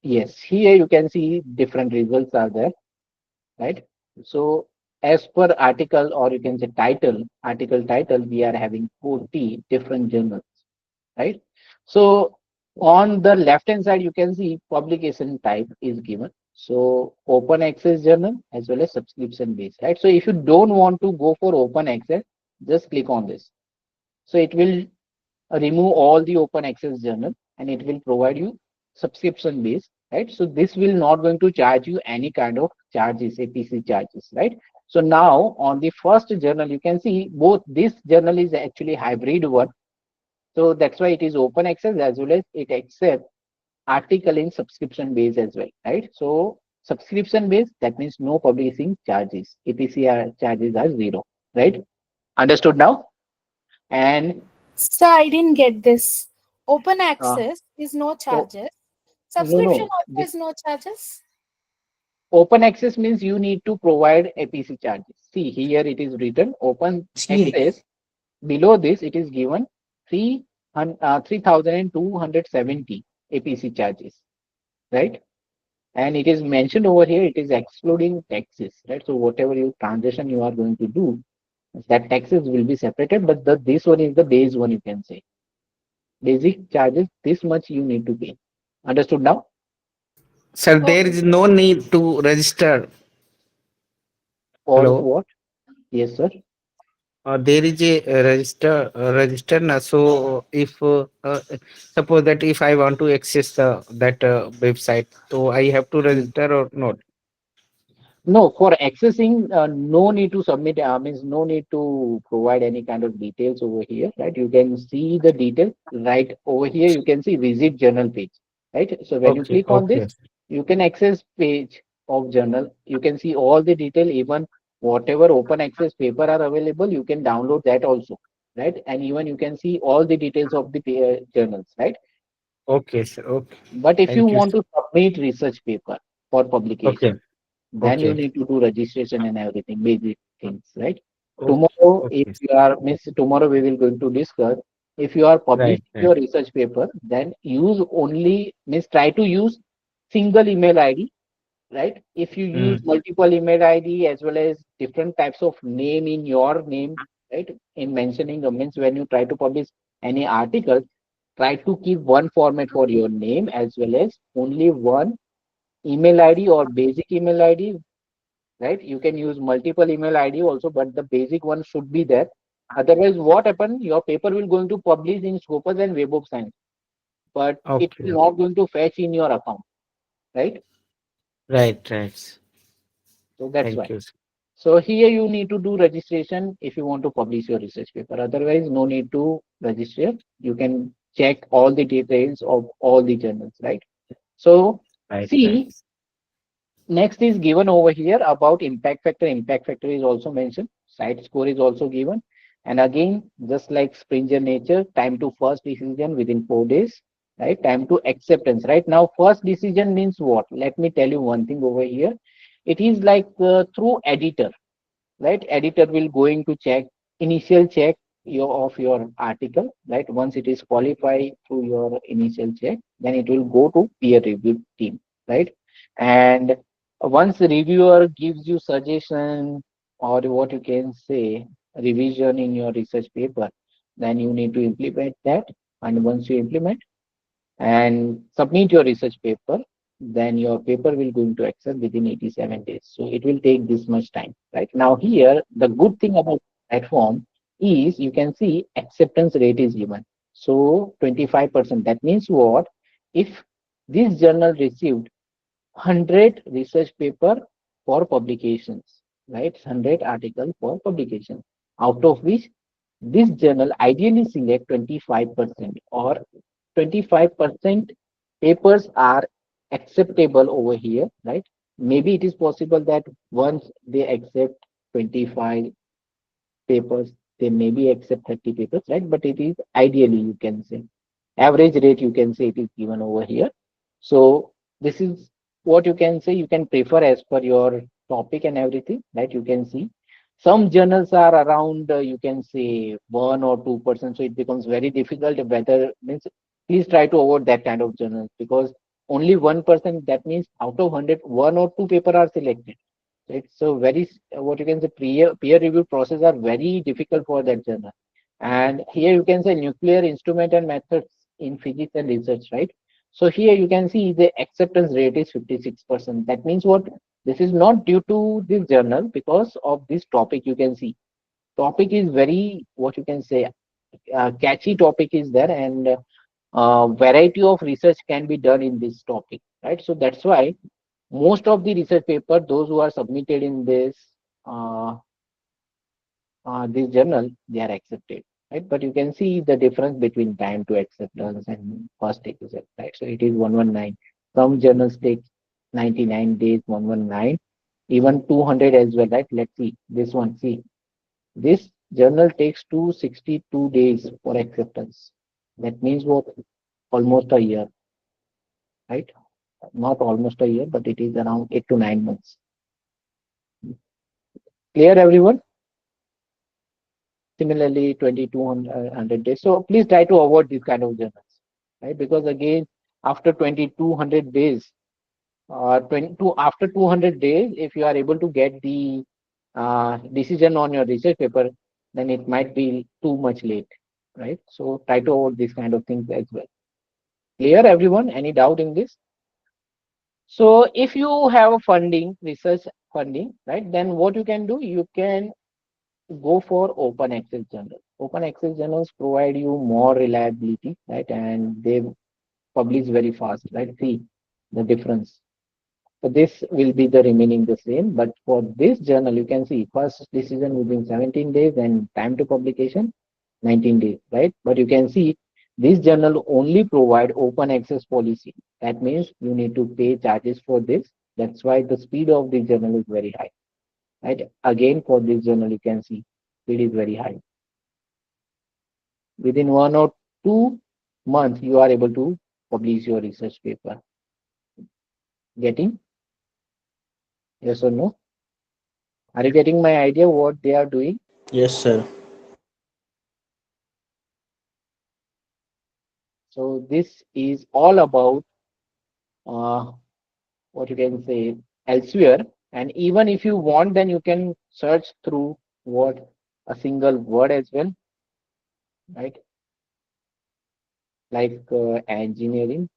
yes, here you can see different results are there, right? So as per article, or you can say title, article title, we are having 40 different journals, right? So on the left hand side, you can see publication type is given. So open access journal as well as subscription based, right? So if you don't want to go for open access, just click on this. So it will remove all the open access journal, and it will provide you subscription based, right? So this will not going to charge you any kind of charges, APC charges, right? So now on the first journal, you can see both this journal is actually hybrid one. So that's why it is open access as well as it accepts article in subscription base as well, right? So subscription base, that means no publishing charges. APC charges are zero, right? Understood now? And So I didn't get this. Open uh, access is no oh, charges. no, Subscription no. also is no charges. Open access means you need to provide APC charges. See, here it is written open access. Below this, it is given 3,270 APC charges, right? And it is mentioned over here, it is excluding taxes, right? So whatever you transaction you are going to do, that taxes will be separated, but this one is the base one, you can say. Basic charges, this much you need to pay. Understood now? Sir, Oh, there is no need to register. Or Hello. what? Yes, sir. There is a register now. So if suppose that if I want to access that website, so I have to register or not? No, for accessing, no need to submit, means no need to provide any kind of details over here, right? You can see the detail right over here. You can see visit journal page, right? So when you Okay, click on this, okay, you can access page of journal. You can see all the detail, even whatever open access paper are available, you can download that also, right? And even you can see all the details of the journals, right? okay, sir. Okay, But if you thank you. want to submit research paper for Okay, publication, then you okay, need to do registration and everything, basic things, right? okay, Tomorrow, if okay. you are, means tomorrow we will going to discuss, if you are Right, publishing right. your research paper, then use only, means try to use single email ID, right? If you use Mm, multiple email ID as well as different types of name in your name, right? In mentioning, means when you try to publish any article, try to keep one format for your name as well as only one email ID or basic email ID, right? You can use multiple email ID also, but the basic one should be there. Otherwise, what happen? Your paper will going to publish in Scopus and Web of Science, but it okay. will not going to fetch in your account, right? Right, right. So that's Thank why. you, sir. So here you need to do registration if you want to publish your research paper. Otherwise, no need to register. You can check all the details of all the journals, right? So Right, right. see, next is given over here about impact factor. Impact factor is also mentioned. Site score is also given. And again, just like Springer nature, time to first decision within 4 days, right? Time to acceptance, right? Now, first decision means what? Let me tell you one thing over here. It is like through editor, right? Editor will going to check, initial check of your article, right? Once it is qualified through your initial check, then it will go to peer review team, right? And once the reviewer gives you suggestion or what you can say revision in your research paper, then you need to implement that. And once you implement and submit your research paper, then your paper will going to accept within 87 days. So it will take this much time, right? Now here, the good thing about platform is you can see acceptance rate is given. So 25%. That means what? If this journal received 100 research paper for publications, right? 100 article for publication, out of which this journal ideally select 25% or 25% papers are acceptable over here, right? Maybe it is possible that once they accept 25 papers, they maybe accept 30 papers, right? But it is ideally, you can say, average rate, you can say it is given over here. So this is what you can say, you can prefer as per your topic and everything, right? You can see some journals are around, you can say 1 or 2%. So it becomes very difficult whether means please try to avoid that kind of journals because only 1%, that means out of 100, 1 or 2 paper are selected. Right? So very what you can say peer review process are very difficult for that journal. And here you can say nuclear instrument and methods in physics and research, right? So here you can see the acceptance rate is 56%. That means what? This is not due to this journal because of this topic. You can see topic is very what you can say catchy topic is there, and variety of research can be done in this topic, right? So that's why most of the research paper, those who are submitted in uh, this journal, they are accepted, right? But you can see the difference between time to acceptance and first take result, right? So it is 119. Some journals take 99 days, 119, even 200 as well, right? Let's see this one. See, this journal takes 262 days for acceptance. That means what? Almost a year, right? Not almost a year, but it is around 8 to 9 months. Clear, everyone? Similarly 2200 days. So please try to avoid these kind of journals, right? Because again, after 2200 days, 22 after 200 days, if you are able to get the decision on your research paper, then it might be too much late, right? So try to avoid these kind of things as well. Clear, everyone? Any doubt in this? So if you have a funding, research funding, right, then what you can do, you can go for open access journals. Open access journals provide you more reliability, right, and they publish very fast, right? See the difference. So this will be the remaining the same, but for this journal, you can see first decision within 17 days and time to publication 19 days, right? But you can see this journal only provide open access policy. That means you need to pay charges for this. That's why the speed of this journal is very high, right? Again, for this journal, you can see speed is very high. Within 1 or 2 months, you are able to publish your research paper. Getting? Yes or no? Are you getting my idea what they are doing? Yes, sir. So this is all about uh, what you can say elsewhere. And even if you want, then you can search through what a single word as well, right? Like engineering.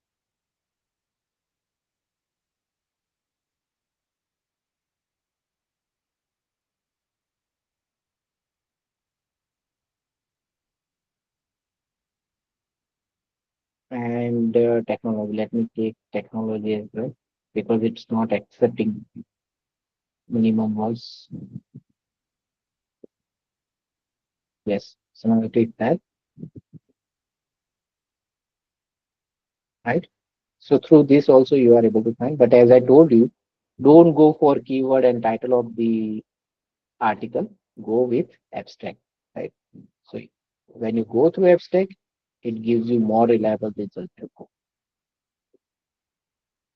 And technology. Let me take technology as well because it's not accepting minimum was. Yes, so now I take that, right? So through this also you are able to find. But as I told you, don't go for keyword and title of the article. Go with abstract, right? So when you go through abstract, it gives you more reliable result to go,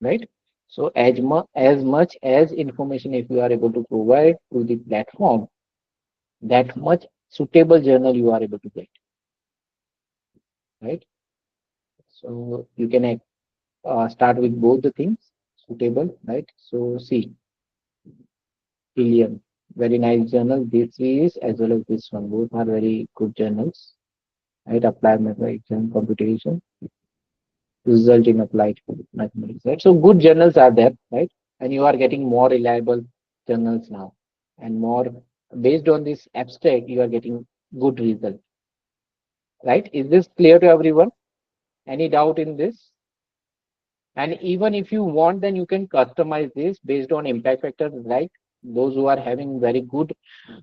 right? So as much as information if you are able to provide through the platform, that much suitable journal you are able to get, right? So you can start with both the things suitable, right? So see, Helium, very nice journal. This is as well as this one, both are very good journals, right? Applied mathematics and computation result in applied mathematics, right? So good journals are there, right? And you are getting more reliable journals now, and more based on this abstract, you are getting good result, right? Is this clear to everyone? Any doubt in this? And even if you want, then you can customize this based on impact factors, right? Those who are having very good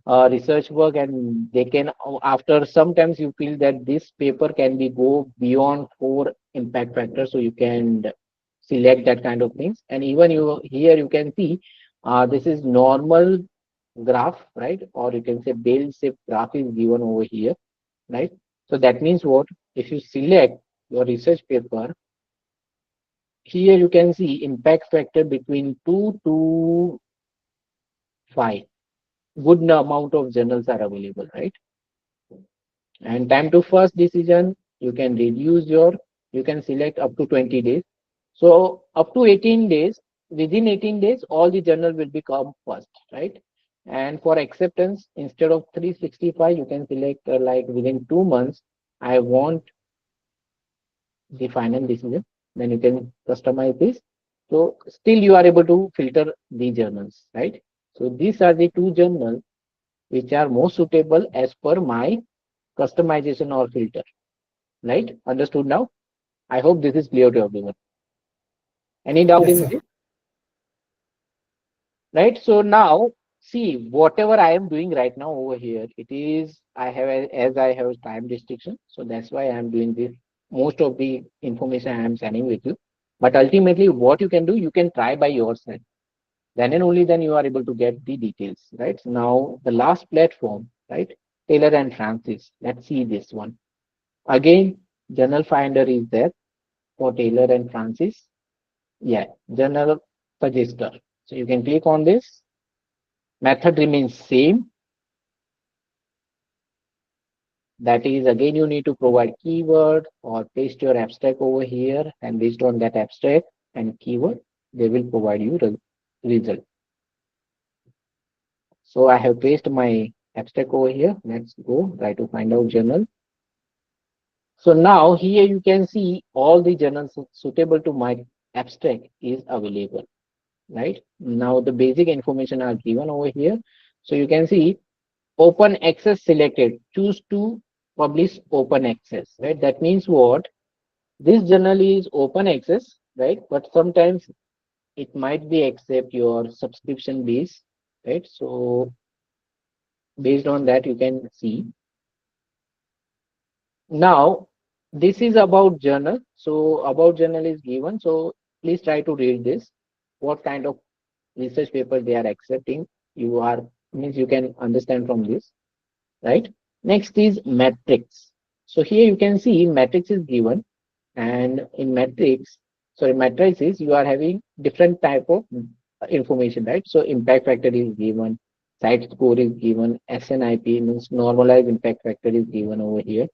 research work, and they can after sometimes you feel that this paper can be go beyond 4 impact factors, so you can select that kind of things. And even you here you can see this is normal graph, right? Or you can say bell shape graph is given over here, right? So that means what, if you select your research paper, here you can see impact factor between 2 to 5. Good amount of journals are available, right? And time to first decision, you can reduce your, you can select up to 20 days. So up to 18 days, within 18 days, all the journal will become first, right? And for acceptance, instead of 365, you can select like within 2 months, I want the final decision. Then you can customize this. So still you are able to filter the journals, right? So these are the two journals which are most suitable as per my customization or filter, right? Understood now? I hope this is clear to everyone. Any doubt Yes, in sir. this? Right? So now, see, whatever I am doing right now over here, it is, I have, as I have time restriction. So that's why I am doing this. Most of the information I am sharing with you. But ultimately, what you can do, you can try by yourself. Then and only then you are able to get the details, right? Now, the last platform, right? Taylor and Francis. Let's see this one. Again, Journal Finder is there for Taylor and Francis. Yeah, Journal Suggester. So you can click on this. Method remains same. That is, again, you need to provide keyword or paste your abstract over here, and based on that abstract and keyword, they will provide you the result. So I have pasted my abstract over here. Let's go try to find out journal. So now here you can see all the journals suitable to my abstract is available, right? Now the basic information are given over here. So you can see open access selected. Choose to publish open access, right? That means what? This journal is open access, right? But sometimes it might be accept your subscription base, right? So based on that, you can see. Now, this is about journal. So about journal is given. So please try to read this. What kind of research paper they are accepting? You are means you can understand from this, right? Next is metrics. So here you can see matrix is given, and in matrix, sorry, matrices you are having different type of information, right? So impact factor is given, site score is given, SNIP means normalized impact factor is given over here,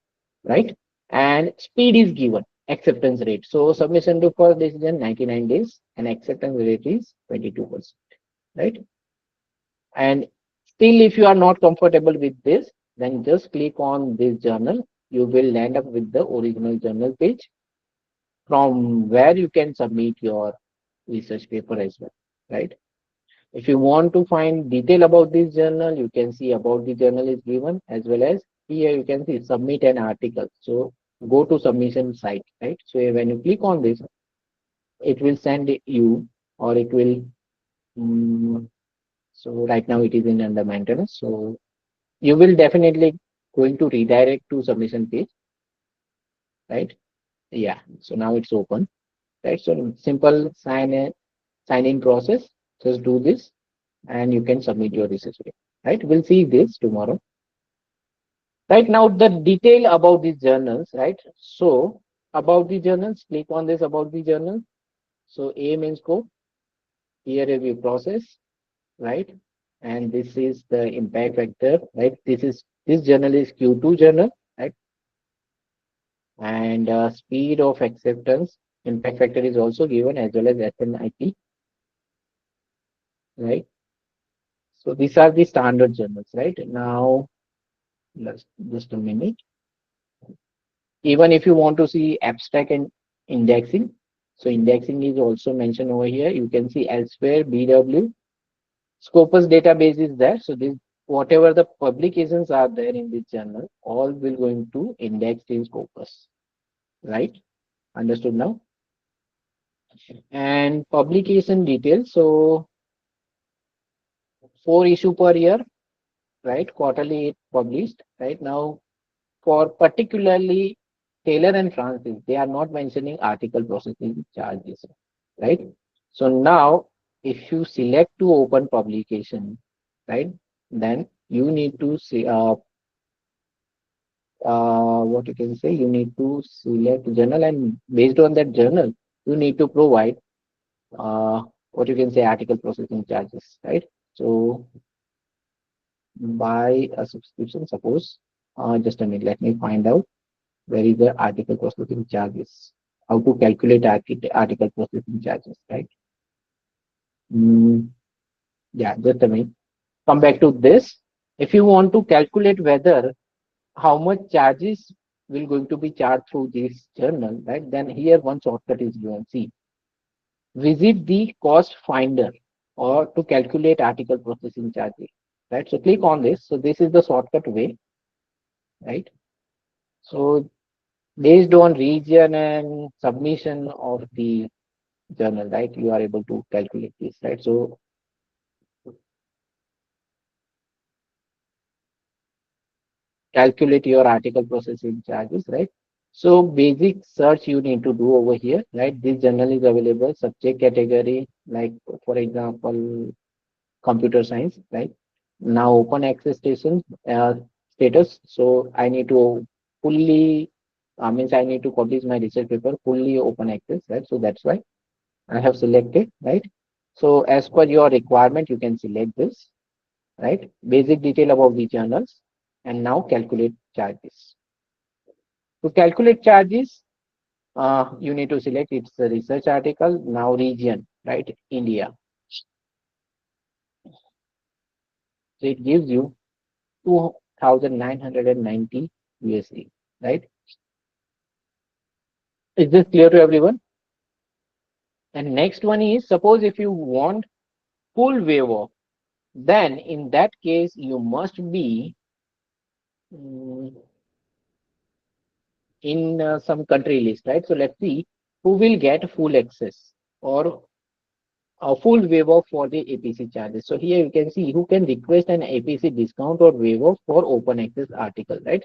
right? And speed is given, acceptance rate. So submission to first decision 99 days and acceptance rate is 22%, right? And still, if you are not comfortable with this, then just click on this journal. You will land up with the original journal page from where you can submit your research paper as well, right? If you want to find detail about this journal, you can see about the journal is given, as well as here you can see submit an article. So go to submission site, right? So when you click on this, it will send you, or it will, so right now it is in under maintenance. So you will definitely going to redirect to submission page, right? Yeah. So now it's open, right? So simple sign in process. Just do this and you can submit your research paper, right? We'll see this tomorrow. Right now, the detail about these journals, right? So about the journals, click on this about the journal. So A means scope, peer review process, right? And this is the impact factor, right? This journal is Q2 journal, right? And speed of acceptance, impact factor is also given as well as SNIP, right? So these are the standard journals, right? Now, let's just a minute. Even if you want to see abstract and indexing, so indexing is also mentioned over here. You can see elsewhere, BW, Scopus database is there. So this whatever the publications are there in this journal, all will going to index in Scopus, right? Understood now? And publication details. So 4 issue per year, right? Quarterly it published, right? Now for particularly Taylor and Francis, they are not mentioning article processing charges, right? So now, if you select to open publication, right, then you need to see what you can say. You need to select journal, and based on that journal, you need to provide what you can say article processing charges, right? So buy a subscription, suppose. Just a minute, let me find out where is the article processing charges, how to calculate article processing charges, right? Mm, yeah, just a minute. Come back to this. If you want to calculate whether how much charges will going to be charged through this journal, right? Then here one shortcut is given. See, visit the cost finder or to calculate article processing charges, right? So click on this. So this is the shortcut way, right? So based on region and submission of the journal, right? You are able to calculate this, right? So calculate your article processing charges, right? So basic search you need to do over here, right? This journal is available, subject category, like for example, computer science, right? Now open access station status. So I need to fully, means I need to publish my research paper fully open access, right? So that's why I have selected, right? So as per your requirement, you can select this, right? Basic detail about the journals, and now calculate charges. To calculate charges, you need to select it's a research article, now region, right? India. So it gives you 2,990 USD, right? Is this clear to everyone? And next one is, suppose if you want full waiver, then in that case you must be in some country list, right? So let's see who will get full access or a full waiver for the APC charges. So here you can see who can request an APC discount or waiver for open access article, right?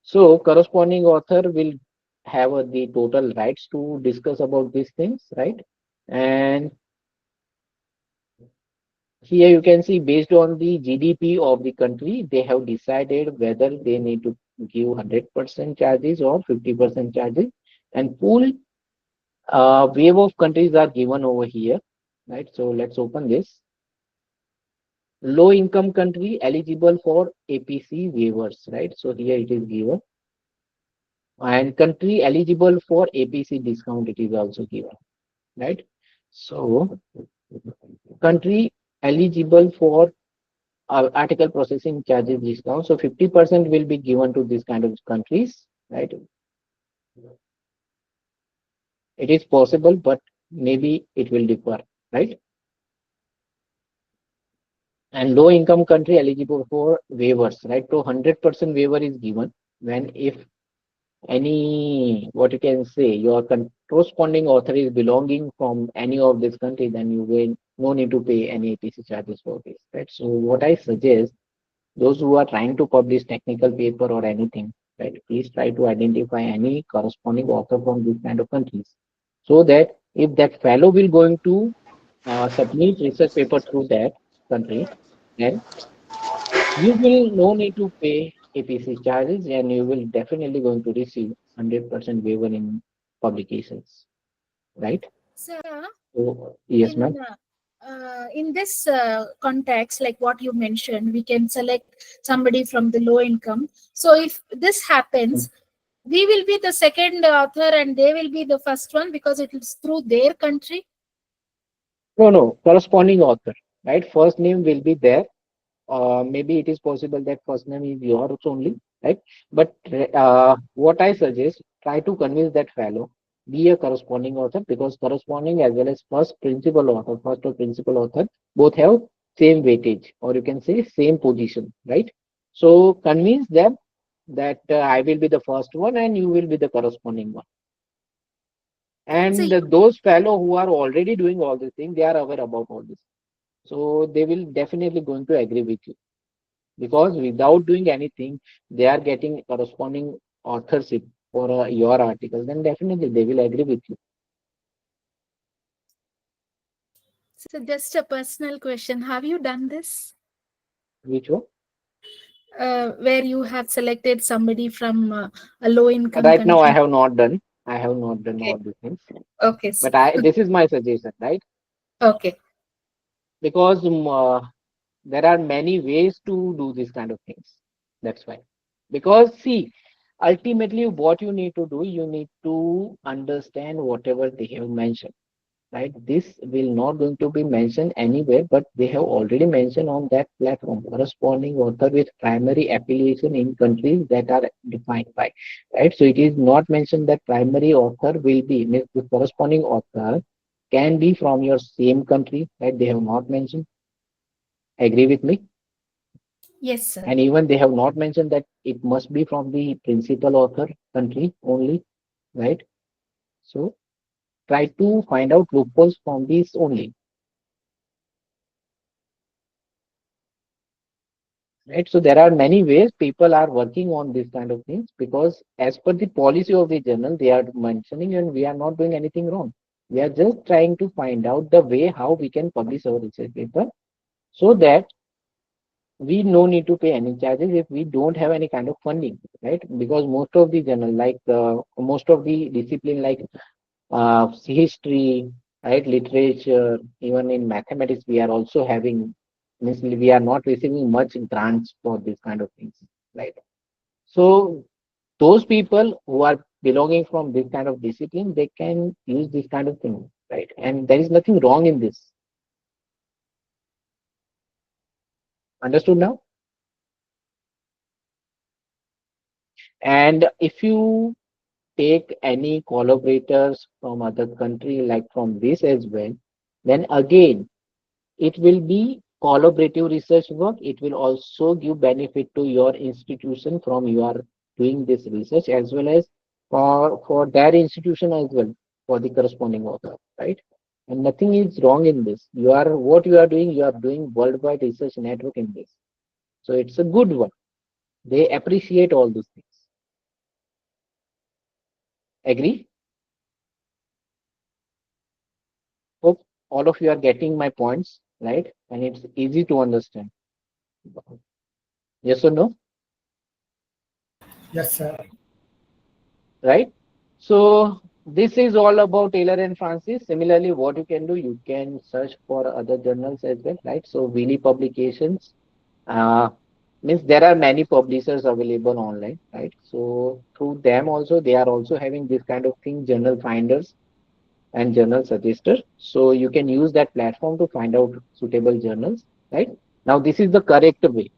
So corresponding author will have the total rights to discuss about these things, right? And here you can see based on the GDP of the country, they have decided whether they need to give 100% charges or 50% charges. And full wave of countries are given over here, right? So let's open this. Low income country eligible for APC waivers, right? So here it is given. And country eligible for APC discount, it is also given, right? So country eligible for article processing charges discount. So 50% will be given to this kind of countries, right? It is possible, but maybe it will differ, right? And low income country eligible for waivers, right? So 100% waiver is given when if any, what you can say, your corresponding author is belonging from any of this country, then you will no need to pay any APC charges for this, right? So what I suggest, those who are trying to publish technical paper or anything, right, please try to identify any corresponding author from these kind of countries, so that if that fellow will going to submit research paper through that country, then you will no need to pay APC charges, and you will definitely going to receive 100% waiver in publications, right? So So yes, ma'am. in this context, like what you mentioned, we can select somebody from the low income. So if this happens, we will be the second author and they will be the first one because it is through their country. No, corresponding author, right? First name will be there. Maybe it is possible that first name is yours only, right? But what I suggest, try to convince that fellow, be a corresponding author, because corresponding as well as first or principal author, both have same weightage, or you can say same position, right? So convince them that I will be the first one and you will be the corresponding one. So And those fellow who are already doing all these things, they are aware about all this. So they will definitely going to agree with you, because without doing anything, they are getting corresponding authorship for your article, then definitely they will agree with you. so just a personal question, have you done this Which one? where you have selected somebody from a low income Right now, I country? have not done. I have not done Okay. all these things. Okay. But this is my suggestion, right? Okay. Because there are many ways to do this kind of things. That's why. Because see, ultimately, what you need to do, you need to understand whatever they have mentioned, right? This will not going to be mentioned anywhere, but they have already mentioned on that platform corresponding author with primary affiliation in countries that are defined by, right? So it is not mentioned that primary author will be, means the corresponding author can be from your same country, right? They have not mentioned. Agree with me? Yes, sir. And even they have not mentioned that it must be from the principal author country only, right? So try to find out loopholes from these only. Right, so there are many ways people are working on these kind of things, because as per the policy of the journal they are mentioning, and we are not doing anything wrong. We are just trying to find out the way how we can publish our research paper, so that we no need to pay any charges if we don't have any kind of funding, right? Because most of the journal, like most of the discipline, like history, right, literature, even in mathematics, we are also having, means we are not receiving much grants for this kind of things, right? So those people who are belonging from this kind of discipline, they can use this kind of thing, right? And there is nothing wrong in this. Understood now? And if you take any collaborators from other country, like from this as well, then again it will be collaborative research work. It will also give benefit to your institution from you are doing this research, as well as for their institution as well, for the corresponding author, right? And nothing is wrong in this. You are what you are doing worldwide research network in this. So it's a good one. They appreciate all these things. Agree? Hope all of you are getting my points, right? And it's easy to understand. Yes or no? Yes, sir. Right? So this is all about Taylor and Francis. Similarly, what you can do, you can search for other journals as well, right? So Wiley publications, uh, means there are many publishers available online, right? So through them also, they are also having this kind of thing, journal finders and journal suggester. So you can use that platform to find out suitable journals, right? Now this is the correct way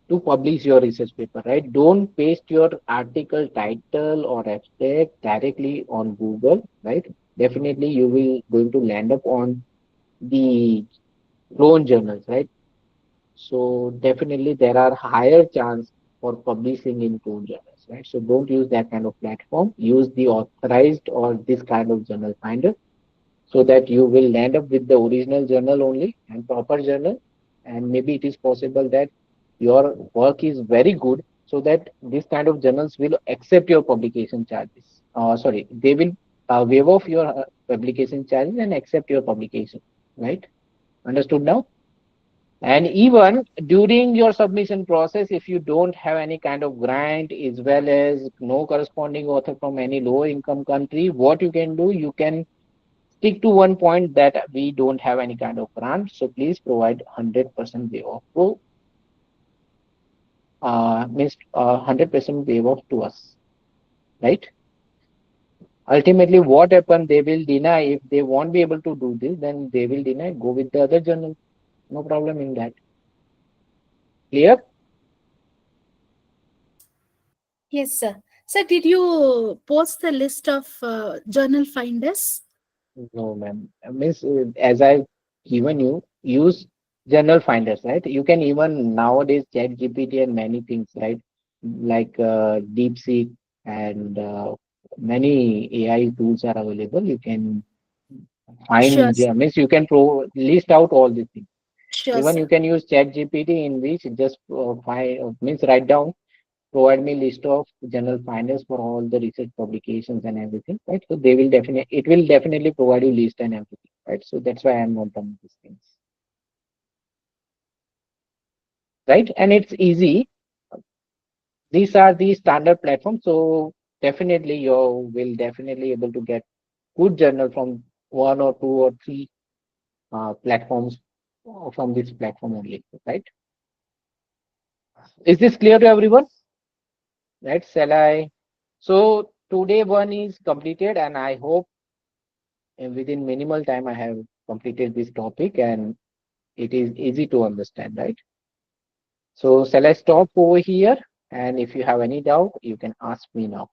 to publish your research paper, right? Don't paste your article title or abstract directly on Google, right? Definitely you will going to land up on the clone journals, right? So definitely there are higher chance for publishing in clone journals, right? So don't use that kind of platform. Use the authorized or this kind of journal finder, so that you will land up with the original journal only and proper journal. And maybe it is possible that your work is very good, so that this kind of journals will accept your publication charges. Sorry, they will waive off your publication charges and accept your publication, right? Understood now? And even during your submission process, if you don't have any kind of grant as well as no corresponding author from any low income country, what you can do, you can stick to one point that we don't have any kind of grant, so please provide 100% waive off. So, means 100% waive off to us, right? Ultimately, what happen? They will deny if they won't be able to do this. Then they will deny. Go with the other journal. No problem in that. Clear? Yes, sir. Sir, did you post the list of journal finders? No, ma'am. Means as I've given you, use journal finders, right? You can even nowadays chat GPT and many things, right? Like DeepSeek and many AI tools are available. You can Sure, find, sir. yeah, means you can list out all these things. Sure, Even you sir. can use chat GPT in which just find, means write down, provide me list of journal finders for all the research publications and everything, right? So they will definitely, it will definitely provide you list and everything, right? So that's why I'm not done these things, right? And it's easy. These are the standard platforms, so definitely you will definitely able to get good journal from one or two or three platforms from this platform only, right? Is this clear to everyone? Right? Shall I? So today one is completed, and I hope within minimal time I have completed this topic and it is easy to understand, right? So shall I stop over here? And if you have any doubt, you can ask me now.